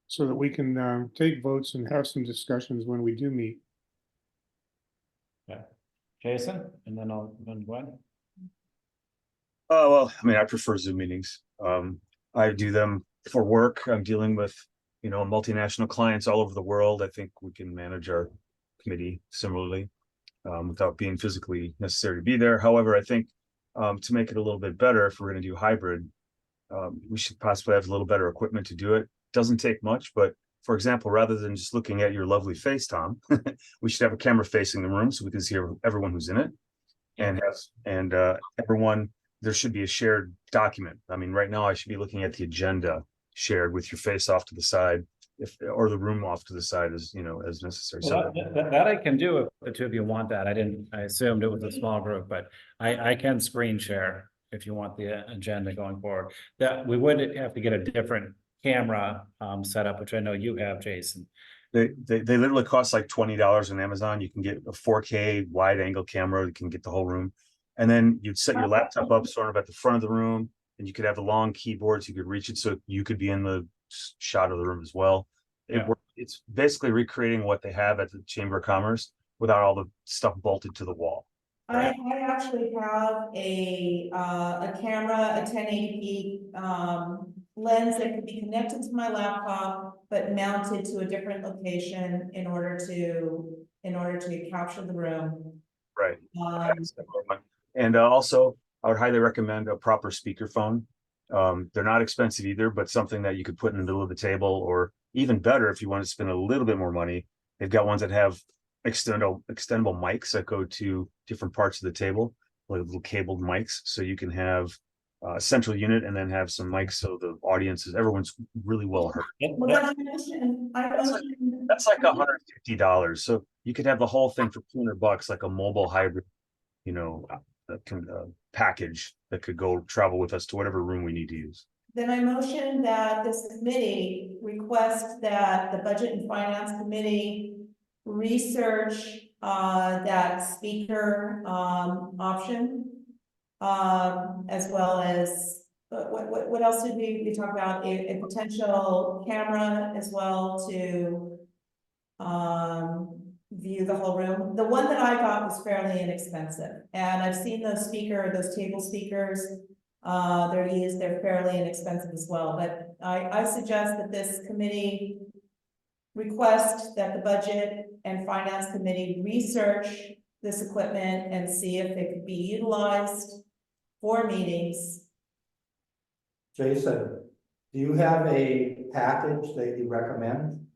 so that we can take votes and have some discussions when we do meet. Yeah. Jason, and then Gwen. Oh, well, I prefer Zoom meetings. I do them for work. I'm dealing with, multinational clients all over the world. I think we can manage our committee similarly, without being physically necessary to be there. However, I think, to make it a little bit better, if we're going to do hybrid, we should possibly have a little better equipment to do it. Doesn't take much, but for example, rather than just looking at your lovely face, Tom, we should have a camera facing the room so we can see everyone who's in it. And everyone, there should be a shared document. Right now I should be looking at the agenda shared with your face off to the side, or the room off to the side as necessary. Well, that I can do if the 2 of you want that. I assumed it was a small group, but I can screen share if you want the agenda going forward. That we would have to get a different camera set up, which I know you have, Jason. They literally cost like $20 on Amazon. You can get a 4K wide angle camera. You can get the whole room. And then you'd set your laptop up sort of at the front of the room, and you could have the long keyboards. You could reach it so you could be in the shot of the room as well. Yeah. It's basically recreating what they have at the Chamber of Commerce without all the stuff bolted to the wall. I actually have a camera, a 1080p lens that could be connected to my laptop, but mounted to a different location in order to capture the room. Right. And also, I would highly recommend a proper speakerphone. They're not expensive either, but something that you could put in the middle of the table, or even better, if you want to spend a little bit more money, they've got ones that have extendable mics that go to different parts of the table, like little cabled mics, so you can have central unit and then have some mics so the audience is, everyone's really well heard. Well, then That's like $150. So you could have the whole thing for $200, like a mobile hybrid, you know, package that could go travel with us to whatever room we need to use. Then I motion that this committee request that the Budget and Finance Committee research that speaker option. As well as, what else did we talk about? A potential camera as well to view the whole room. The one that I got was fairly inexpensive, and I've seen those table speakers. They're fairly inexpensive as well, but I suggest that this committee request that the Budget and Finance Committee research this equipment and see if it could be utilized for meetings. Jason, do you have a package that you recommend?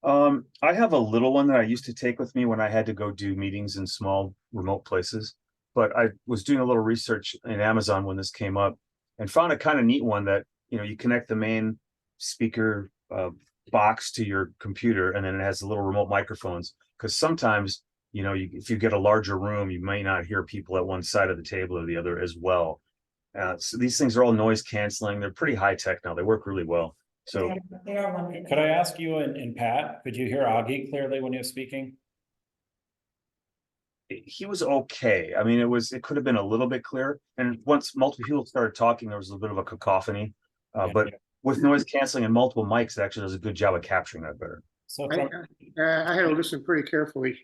I have a little one that I used to take with me when I had to go do meetings in small remote places. But I was doing a little research in Amazon when this came up and found a kind of neat one that, you know, you connect the main speaker box to your computer, and then it has the little remote microphones. Because sometimes, you know, if you get a larger room, you might not hear people at one side of the table or the other as well. So these things are all noise canceling. They're pretty high tech now. They work really well. So They are wonderful. Could I ask you and Pat, could you hear Augie clearly when he was speaking? he was okay. I mean, it could have been a little bit clearer. And once multiple people started talking, there was a bit of a cacophony. But with noise canceling and multiple mics, it actually does a good job of capturing that better. So I had to listen pretty carefully.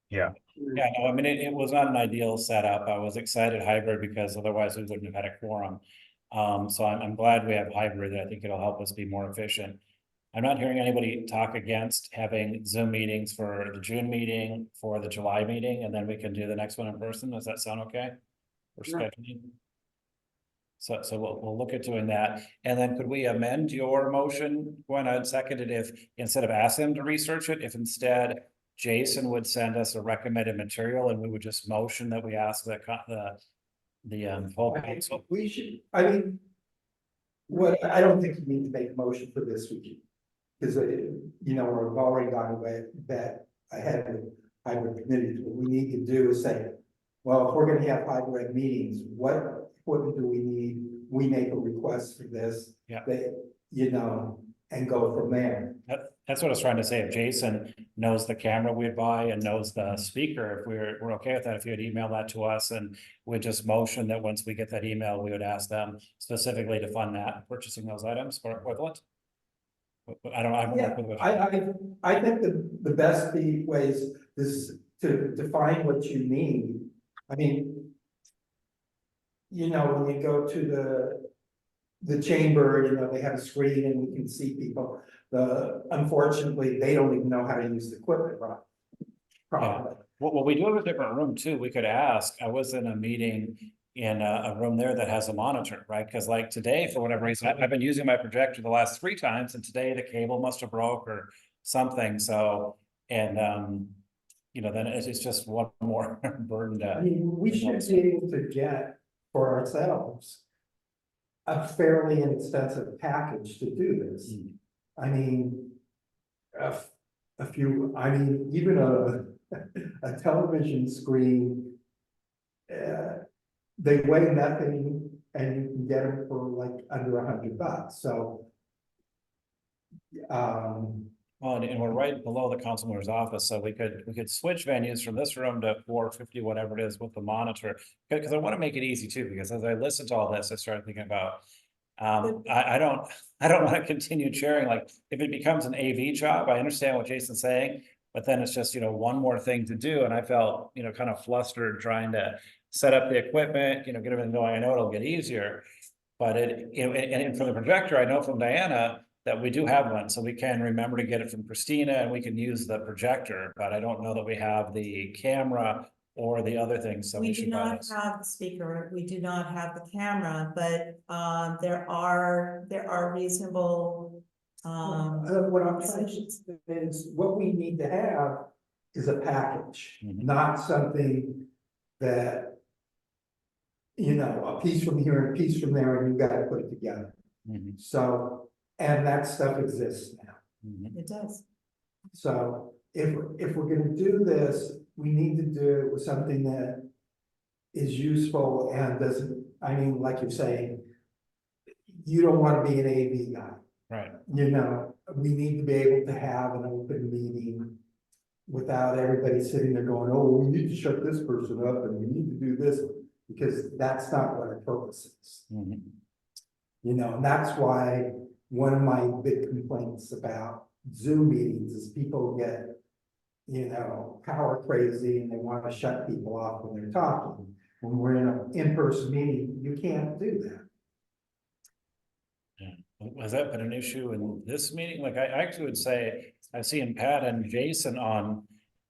Yeah. yeah, no, I mean, it was not an ideal setup. I was excited hybrid because otherwise we wouldn't have had a quorum. So I'm glad we have hybrid. I think it'll help us be more efficient. I'm not hearing anybody talk against having Zoom meetings for the June meeting, for the July meeting, and then we can do the next one in person. Does that sound okay? For scheduling? So we'll look at doing that. And then could we amend your motion, Gwen? I'd second it if instead of ask them to research it, if instead Jason would send us a recommended material and we would just motion that we ask the full council. We should, I mean, I don't think you need to make a motion for this week. Because, you know, we've already gone away that ahead of hybrid committees. What we need to do is say, well, if we're gonna have hybrid meetings, what equipment do we need? We make a request for this. Yeah. That, you know, and go from there. That's what I was trying to say. If Jason knows the camera we'd buy and knows the speaker, if we're okay with that, if you would email that to us and we'd just motion that once we get that email, we would ask them specifically to fund that, purchasing those items for equivalent. I don't know. Yeah, I think the best ways is to define what you need. I mean, you know, when you go to the chamber, you know, they have a screen and we can see people. Unfortunately, they don't even know how to use the equipment right. Probably. Well, we do have a different room too. We could ask. I was in a meeting in a room there that has a monitor, right? Because like today, for whatever reason, I've been using my projector the last 3 times, and today the cable must have broke or something. So, and you know, then it's just one more burden to. I mean, we should be able to get for ourselves a fairly inexpensive package to do this. I mean, a few, I mean, even a television screen, they weigh nothing and you can get them for like under $100. So, Well, and we're right below the councilman's office, so we could switch venues from this room to 450, whatever it is, with the monitor. Because I want to make it easy too, because as I listen to all this, I started thinking about, I don't want to continue chairing. Like if it becomes an AV job, I understand what Jason's saying, but then it's just, you know, one more thing to do. And I felt, you know, kind of flustered trying to set up the equipment, you know, get everything going. I know it'll get easier, but you know, and from the projector, I know from Diana that we do have one, so we can remember to get it from Christina and we can use the projector, but I don't know that we have the camera or the other things. So We do should buy not this. have the speaker, we do not have the camera, but there are reasonable what I'm trying to say is what we need to have is a package, Mhm. not something that you know, a piece from here and a piece from there, and you gotta put it together. Mhm, So, and that stuff exists now. mhm. It does. So if we're gonna do this, we need to do it with something that is useful and doesn't, I mean, like you're saying, you don't wanna be an AV guy. Right, You know, we need to be able to have an open meeting without everybody sitting there going, oh, we need to shut this person up and we need to do this, because that's not what our purpose is. mhm, You know, and that's why one of my big complaints about Zoom meetings is people get, you know, power crazy and they want to shut people off when they're talking. When we're in an in-person meeting, you can't do that. has that been an issue in this meeting? Like, I actually would say, I've seen Pat and Jason on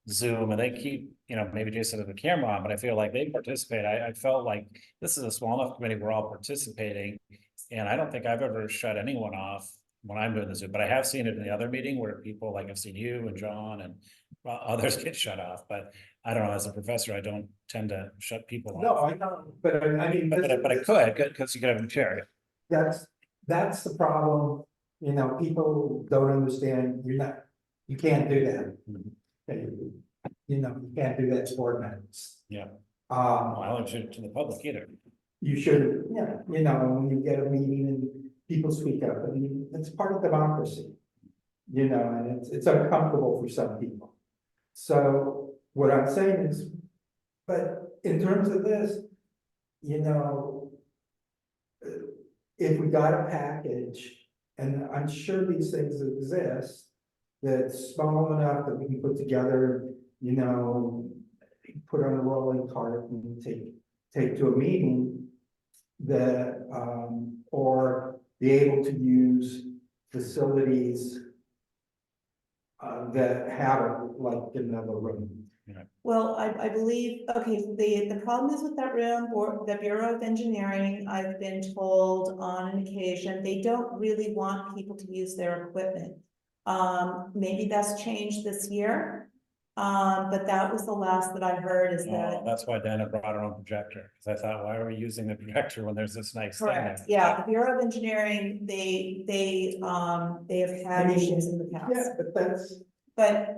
Zoom, and they keep, you know, maybe Jason has the camera on, but I feel like they participate. I felt like this is a small enough committee, we're all participating. And I don't think I've ever shut anyone off when I'm doing the Zoom, but I have seen it in the other meeting where people, like I've seen you and John and others get shut off, but I don't know, as a professor, I don't tend to shut people No, off. I know, but I mean. But I could, because you could have a chair. That's the problem, you know, people don't understand, you can't do that. Mhm. You know, you can't do that to board members. Yeah. Well, I Um, don't shoot it to the public either. you should, yeah, you know, when you get a meeting and people speak up, I mean, it's part of democracy. You know, and it's uncomfortable for some people. So what I'm saying is, but in terms of this, you know, if we got a package, and I'm sure these things exist, that's small enough that we can put together, you know, put on a rolling cart and take to a meeting that, or be able to use facilities that have like another room. Well, I believe, okay, the problem is with that room, or the Bureau of Engineering, I've been told on an occasion, they don't really want people to use their equipment. Maybe that's changed this year, but that was the last that I heard is that. That's why Dana brought her own projector, because I thought, why are we using the projector when there's this nice thing there? Correct, yeah, the Bureau of Engineering, they have had issues in the Yeah, past, but that's, but.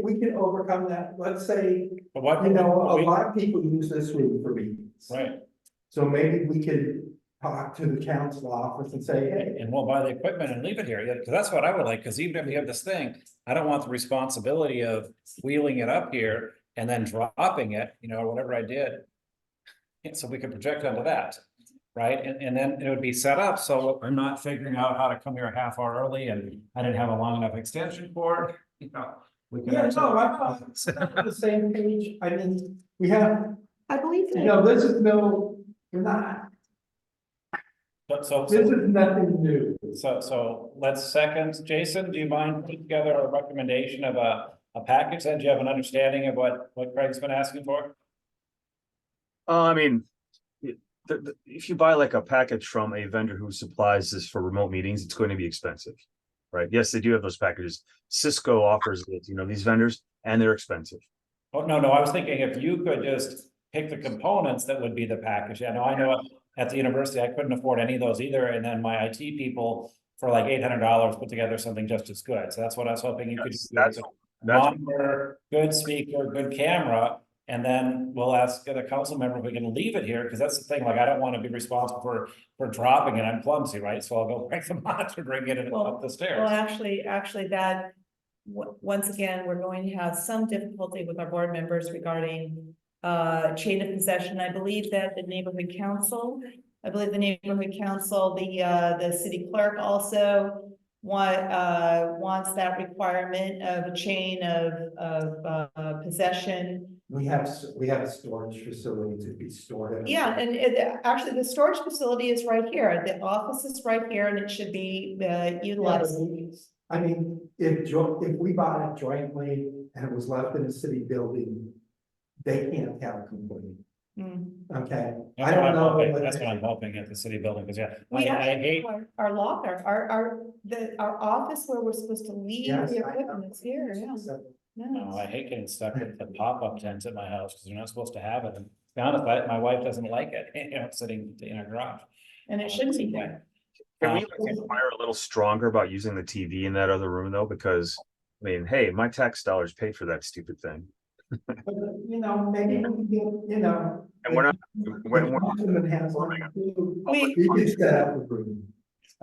we can overcome that. Let's say, But what, you know, a lot of people use this room for meetings. right, So maybe we could talk to the council office and say, hey, and we'll buy the equipment and leave it here, because that's what I would like, because even if we have this thing, I don't want the responsibility of wheeling it up here and then dropping it, you know, or whatever I did. So we could project onto that, right? And then it would be set up, so I'm not figuring out how to come here a half hour early, and I didn't have a long enough extension cord, you know. We could yeah, have no, I'm on the same page. I mean, we have, I believe you know, this is no, we're not, this is nothing new. So let's second, Jason, do you mind putting together a recommendation of a package, and do you have an understanding of what Craig's been asking for? I mean, if you buy like a package from a vendor who supplies this for remote meetings, it's going to be expensive, right? Yes, they do have those packages. Cisco offers it, you know, these vendors, and they're expensive. Oh, no, I was thinking if you could just pick the components that would be the package. I know at the university, I couldn't afford any of those either, and then my IT people for like $800 put together something just as good. So that's what I was hoping you could do. That's Monitor, good speaker, good camera, and then we'll ask the council member if we can leave it here, because that's the thing, like, I don't want to be responsible for dropping it, I'm clumsy, right? So I'll go break the monitor, bring it up the Well, stairs. actually, that, once again, we're going to have some difficulty with our board members regarding chain of possession. I believe that the neighborhood council, the city clerk also wants that requirement of a chain of possession. We have a storage facility to be stored in. Yeah, and actually, the storage facility is right here. The office is right here, and it should be utilized. I mean, if we bought it jointly and it was left in a city building, they can't have a complaint, Mm. okay? That's I don't what I'm know. hoping. what- That's what I'm hoping at the city building, because I We actually hate. have our locker, our office where we're supposed to leave Yes, the I know. equipment is here, yeah. So, No, I hate getting stuck with the pop-up tents at my house, because you're not supposed to have it, and be honest, my wife doesn't like it, sitting in her garage. And it should be there. Can we like inquire a little stronger about using the TV in that other room though? Because, I mean, hey, my tax dollars paid for that stupid thing. But, you know, maybe we can get, you know. And we're not, we're, We, You can set up a room.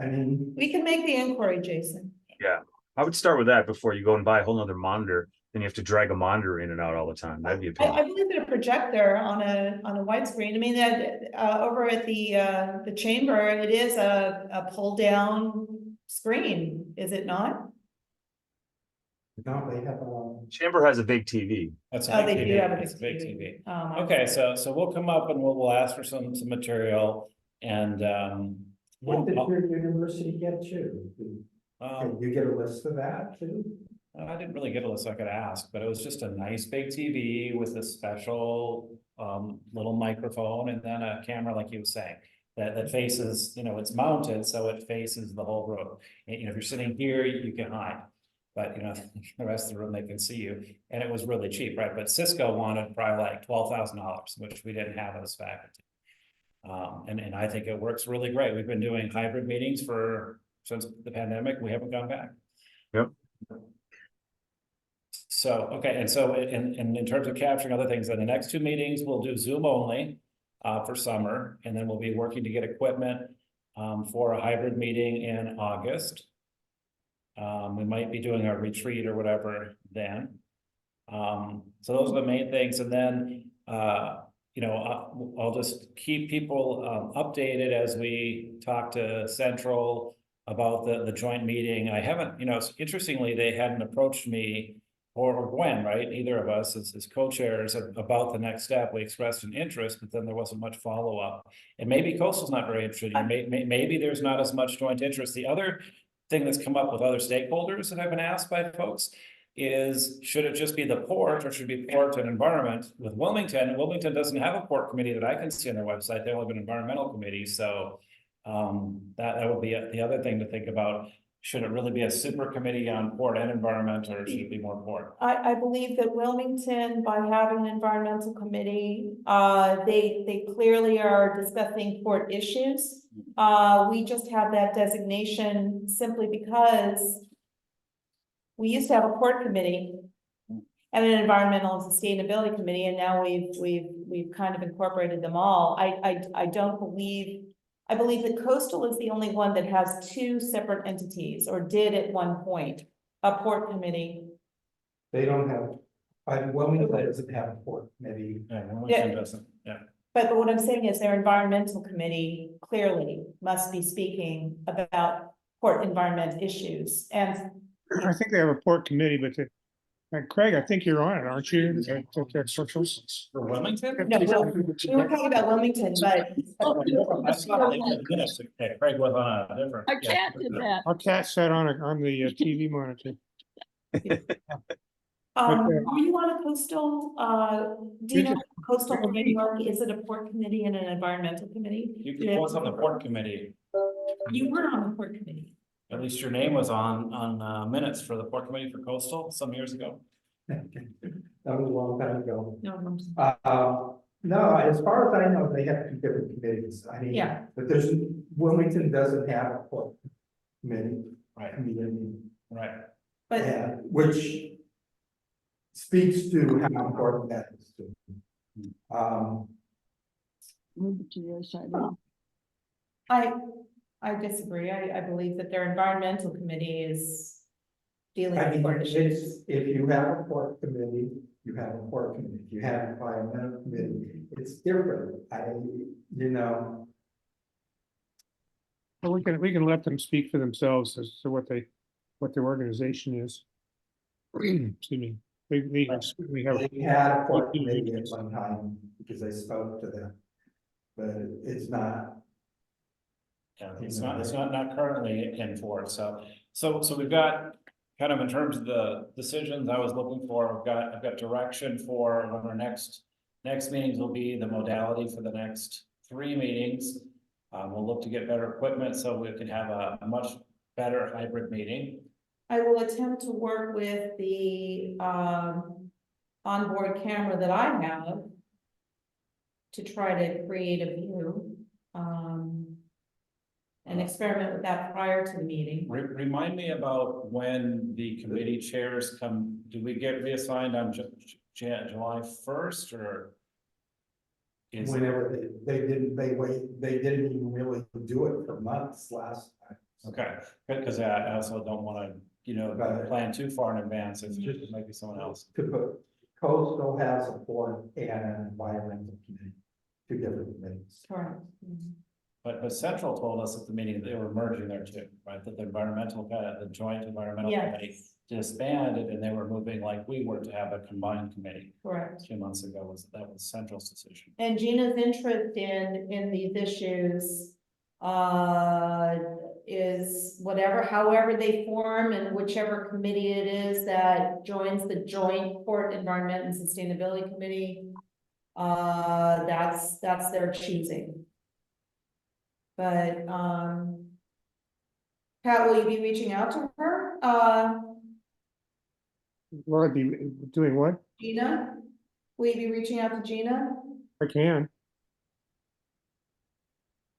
I mean, we can make the inquiry, Jason. yeah, I would start with that before you go and buy a whole nother monitor. Then you have to drag a monitor in and out all the time. That'd be a pain. I believe that a projector on a widescreen, I mean, that, over at the chamber, it is a pull down screen, is it not? no, they have, Chamber has a big TV. That's Oh, a big they do TV. have a It's a big TV. Okay, Okay, so we'll come up and we'll ask for some material and, what did your university get you? um, Did you get a list of that too? I didn't really get a list I could ask, but it was just a nice big TV with a special little microphone and then a camera, like you were saying, that faces, it's mounted, so it faces the whole room. And, if you're sitting here, you can hide. But, the rest of the room, they can see you. And it was really cheap, right? But Cisco wanted probably like $12,000, which we didn't have as faculty. And I think it works really great. We've been doing hybrid meetings since the pandemic. We haven't gone back. Yep. So, okay, and so in terms of capturing other things, in the next two meetings, we'll do Zoom only for summer, and then we'll be working to get equipment for a hybrid meeting in August. We might be doing a retreat or whatever then. So those are the main things, and then I'll just keep people updated as we talk to Central about the joint meeting. I haven't, interestingly, they hadn't approached me or Gwen, right? Either of us as co-chairs about the next step. We expressed an interest, but then there wasn't much follow-up. And maybe Coastal's not very interested. Maybe there's not as much joint interest. The other thing that's come up with other stakeholders that have been asked by folks is, should it just be the port or should it be port and environment with Wilmington? Wilmington doesn't have a port committee that I can see on their website. They only have an environmental committee. So that would be the other thing to think about. Should it really be a super committee on port and environment, or should it be more port? I believe that Wilmington, by having an environmental committee, they clearly are discussing port issues. We just have that designation simply because we used to have a port committee and an environmental and sustainability committee, and now we've kind of incorporated them all. I don't believe. I believe that Coastal is the only one that has two separate entities, or did at one point, a port committee. They don't have, Wilmington doesn't have a port, maybe. Yeah, Wilmington doesn't. Yeah. But what I'm saying is their environmental committee clearly must be speaking about port environment issues. And I think they have a port committee, but Craig, I think you're on it, aren't you? For Wilmington? no, we were talking about Wilmington, but I saw it in the minutes. Okay, Craig was on a different. Our cat did that. Our cat sat on the TV monitor. are you on a coastal, do you know coastal framework? Is it a port committee and an environmental committee? You was on the port committee. You were on the port committee. At least your name was on minutes for the port committee for coastal some years ago. That was a long time ago. No, No, as far as I know, they have two different committees. I mean, yeah, but Wilmington doesn't have a port committee. Right, Committee, right. but and which speaks to how important that is to them. Move it to the other side. I disagree. I believe that their environmental committee is dealing I with mean, port issues. if you have a port committee, you have a port committee. If you have an environmental committee, it's different. Well, we can let them speak for themselves as to what their organization is. Excuse me. We have. They had a port committee at one time because I spoke to them, but it's not. Yeah, it's not currently in force. So we've got kind of in terms of the decisions I was looking for, I've got direction for when our next meetings will be, the modality for the next 3 meetings. We'll look to get better equipment so we can have a much better hybrid meeting. I will attempt to work with the onboard camera that I have to try to create a view. And experiment with that prior to the meeting. Remind me about when the committee chairs come, do we get reassigned on July 1st or? Is it, Whenever they didn't even really do it for months last time. okay, because I also don't want to, you know, Right. plan too far in advance, if it might be someone else. To put, coastal has a board and an environmental committee, two different committees. Correct. But Central told us at the meeting that they were merging there too, right? That the environmental, the joint environmental committee Yes, disbanded and they were moving like we were to have a combined committee. correct. 2 months ago that was Central's decision. And Gina's interest in these issues is whatever, however they form and whichever committee it is that joins the joint port environment and sustainability committee. That's their choosing. But Pat, will you be reaching out to her? Will I be doing what? Gina? Will you be reaching out to Gina? I can.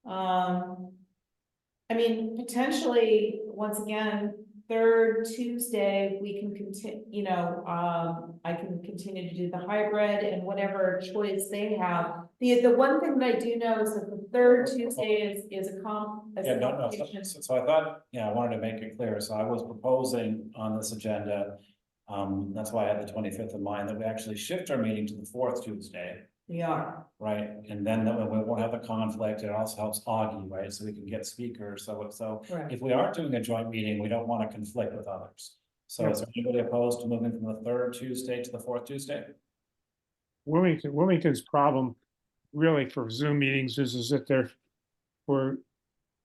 I mean, potentially, once again, third Tuesday, we can continue, I can continue to do the hybrid and whatever choice they have. The one thing that I do know is that the third Tuesday is a Yeah, no, complication. so I thought, I wanted to make it clear, so I was proposing on this agenda. That's why I had the 25th in mind, that we actually shift our meeting to the 4th Tuesday, We are, right? And then that way we won't have the conflict, it also helps Augie, right, so we can get speakers, so correct. if we are doing a joint meeting, we don't want to conflict with others. So is there anybody opposed to moving from the 3rd Tuesday to the 4th Tuesday? Wilmington's problem really for Zoom meetings is that they're, for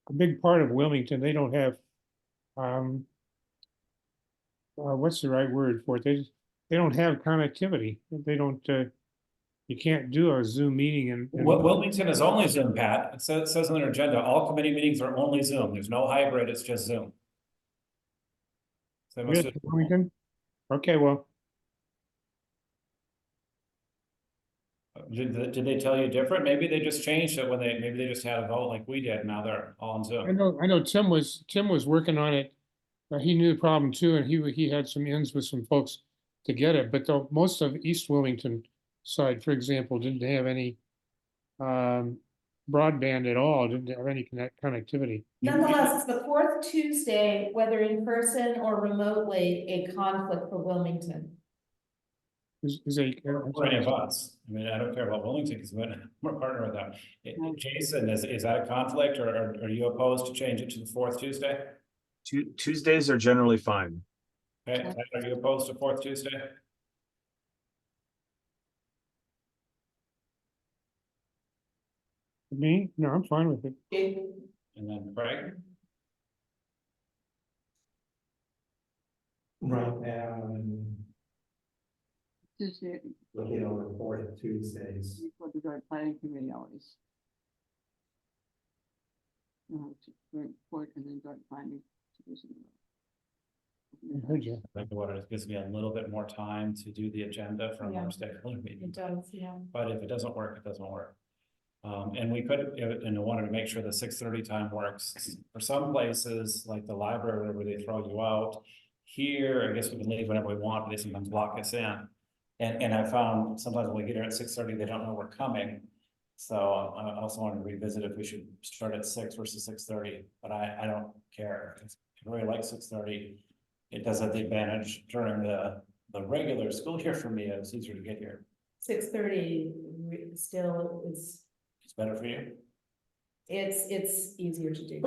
a big part of Wilmington, they don't have, what's the right word for it? They don't have connectivity. They don't, you can't do a Zoom meeting and. Wilmington is only Zoom, Pat. It says on their agenda, all committee meetings are only Zoom. There's no hybrid, it's just Zoom. So they must Yes, Wilmington? Okay, well, did they tell you different? Maybe they just changed it when maybe they just had a vote like we did. Now they're all on Zoom. I know Tim was working on it. He knew the problem too, and he had some ins with some folks to get it, but most of East Wilmington side, for example, didn't have any broadband at all, didn't have any connectivity. Nonetheless, it's the 4th Tuesday, whether in person or remotely, a conflict for Wilmington. Is a, For any of us. I mean, I don't care about Wilmington because we're partner with them. Jason, is that a conflict or are you opposed to change it to the 4th Tuesday? Tuesdays are generally fine. Okay, are you opposed to 4th Tuesday? me? No, I'm fine with it. And then Craig? Right now, I'm Tuesday, looking over the 4th Tuesdays. before the joint planning committee always. Joint report and then joint planning. I heard you. Like what it gives me a little bit more time to do the agenda from Yeah. our stakeholder meeting. It does, yeah. But if it doesn't work, it doesn't work. And we could, and I wanted to make sure the 6:30 time works. For some places, like the library, where they throw you out. Here, I guess we can leave whenever we want, but they sometimes lock us in. And I found sometimes when we get here at 6:30, they don't know we're coming. So I also wanted to revisit if we should start at 6 versus 6:30, but I don't care. I really like 6:30. It does have the advantage during the regular school year for me, it's easier to get here. 6:30 still is, It's better for you. it's easier to do.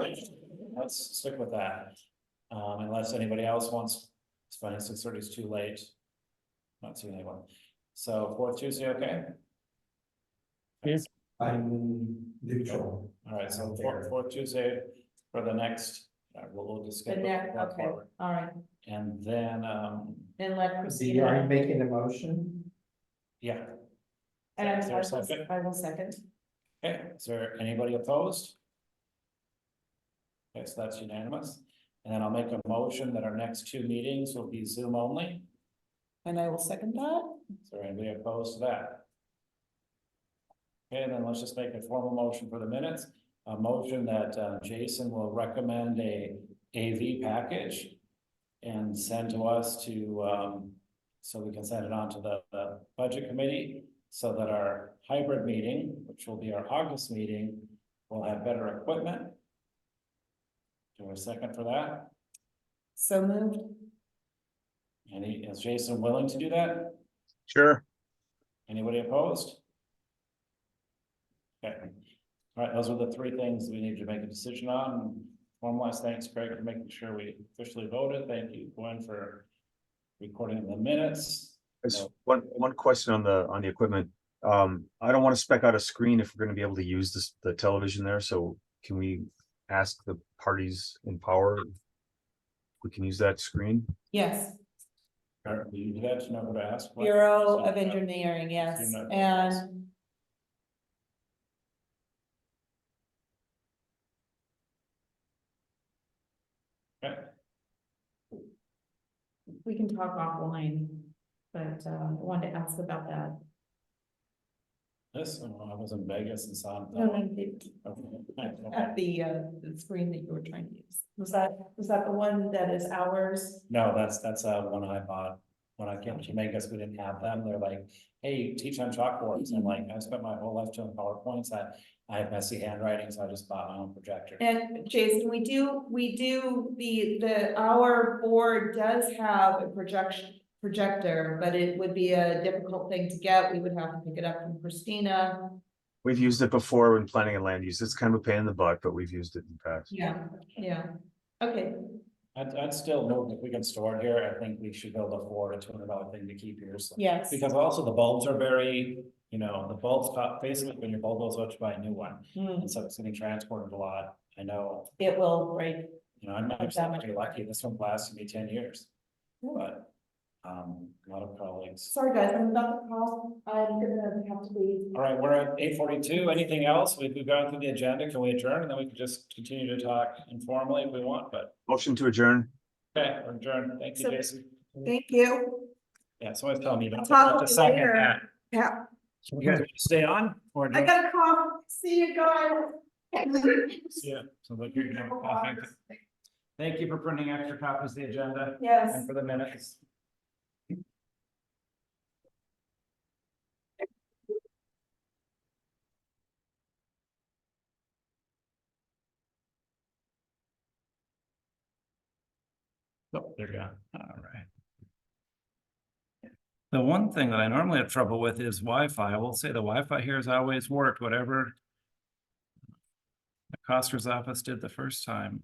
Let's stick with that. Unless anybody else wants, it's fine, 6:30 is too late. Not seeing anyone. So 4th Tuesday, okay? Yes. I'm neutral. All right, so 4th Tuesday for the next, we'll just The skip. next, going okay, forward. all right, And then, and let Are you Christina, making a motion? yeah, and Is there a second? I will second. okay, is there anybody opposed? Okay, so that's unanimous. And then I'll make a motion that our next 2 meetings will be Zoom only. And I will second that. Is there anybody opposed to that? Okay, then let's just make a formal motion for the minutes. A motion that Jason will recommend a AV package and send to us to, so we can send it on to the budget committee, so that our hybrid meeting, which will be our August meeting, will have better equipment. Do a second for that? So moved. Is Jason willing to do that? Sure. Anybody opposed? Okay, all right, those are the three things we need to make a decision on. One last thanks, Craig, for making sure we officially voted. Thank you, Gwen, for recording the minutes. Just one question on the equipment. I don't want to spec out a screen if we're gonna be able to use the television there, so can we ask the parties in power if we can use that screen? Yes, Do you do that? Do you know who to ask? for? Bureau So, of Engineering, yes, you know- and Okay. we can talk offline, but I wanted to ask about that. This, oh, I was in Vegas and saw. No, no, at the screen that you were trying to use. Was that the one that is ours? No, that's one I bought. When I came to Jamaica, we didn't have them. They're like, hey, teach on chalkboards. And like, I spent my whole life doing PowerPoints. I have messy handwriting, so I just bought my own projector. And Jason, our board does have a projector, but it would be a difficult thing to get. We would have to pick it up from Christina. We've used it before when planning and land use. It's kind of a pain in the butt, but we've used it in the past. Yeah, okay, I'd still move if we can store it here. I think we should build a $400 to $200 thing to keep here. So. yes. Because also the bulbs are very, the bulbs basically when your bulb goes out, you buy a new one. Hmm, And so it's getting transported a lot. I know, it will break. I'm actually pretty lucky. This one lasted me 10 years. But a lot of colleagues. Sorry, guys, I'm about to call. I'm gonna have to leave. All right, we're at 8:42. Anything else? We've gone through the agenda. Can we adjourn? And then we can just continue to talk informally if we want, but Motion to adjourn. okay, we're adjourned. Thank you, So- Jason. Thank you. Yeah, so I was telling you, don't Talk have to to you second later. that. Yeah, Can we stay on? Or I got a call. See you guys. Yeah, so like you're gonna have coffee. Thank you for printing extra copies of the agenda Yes. and for the minutes. Oh, they're gone. All right. The one thing that I normally have trouble with is Wi-Fi. I will say the Wi-Fi here has always worked, whatever the Coster's office did the first time.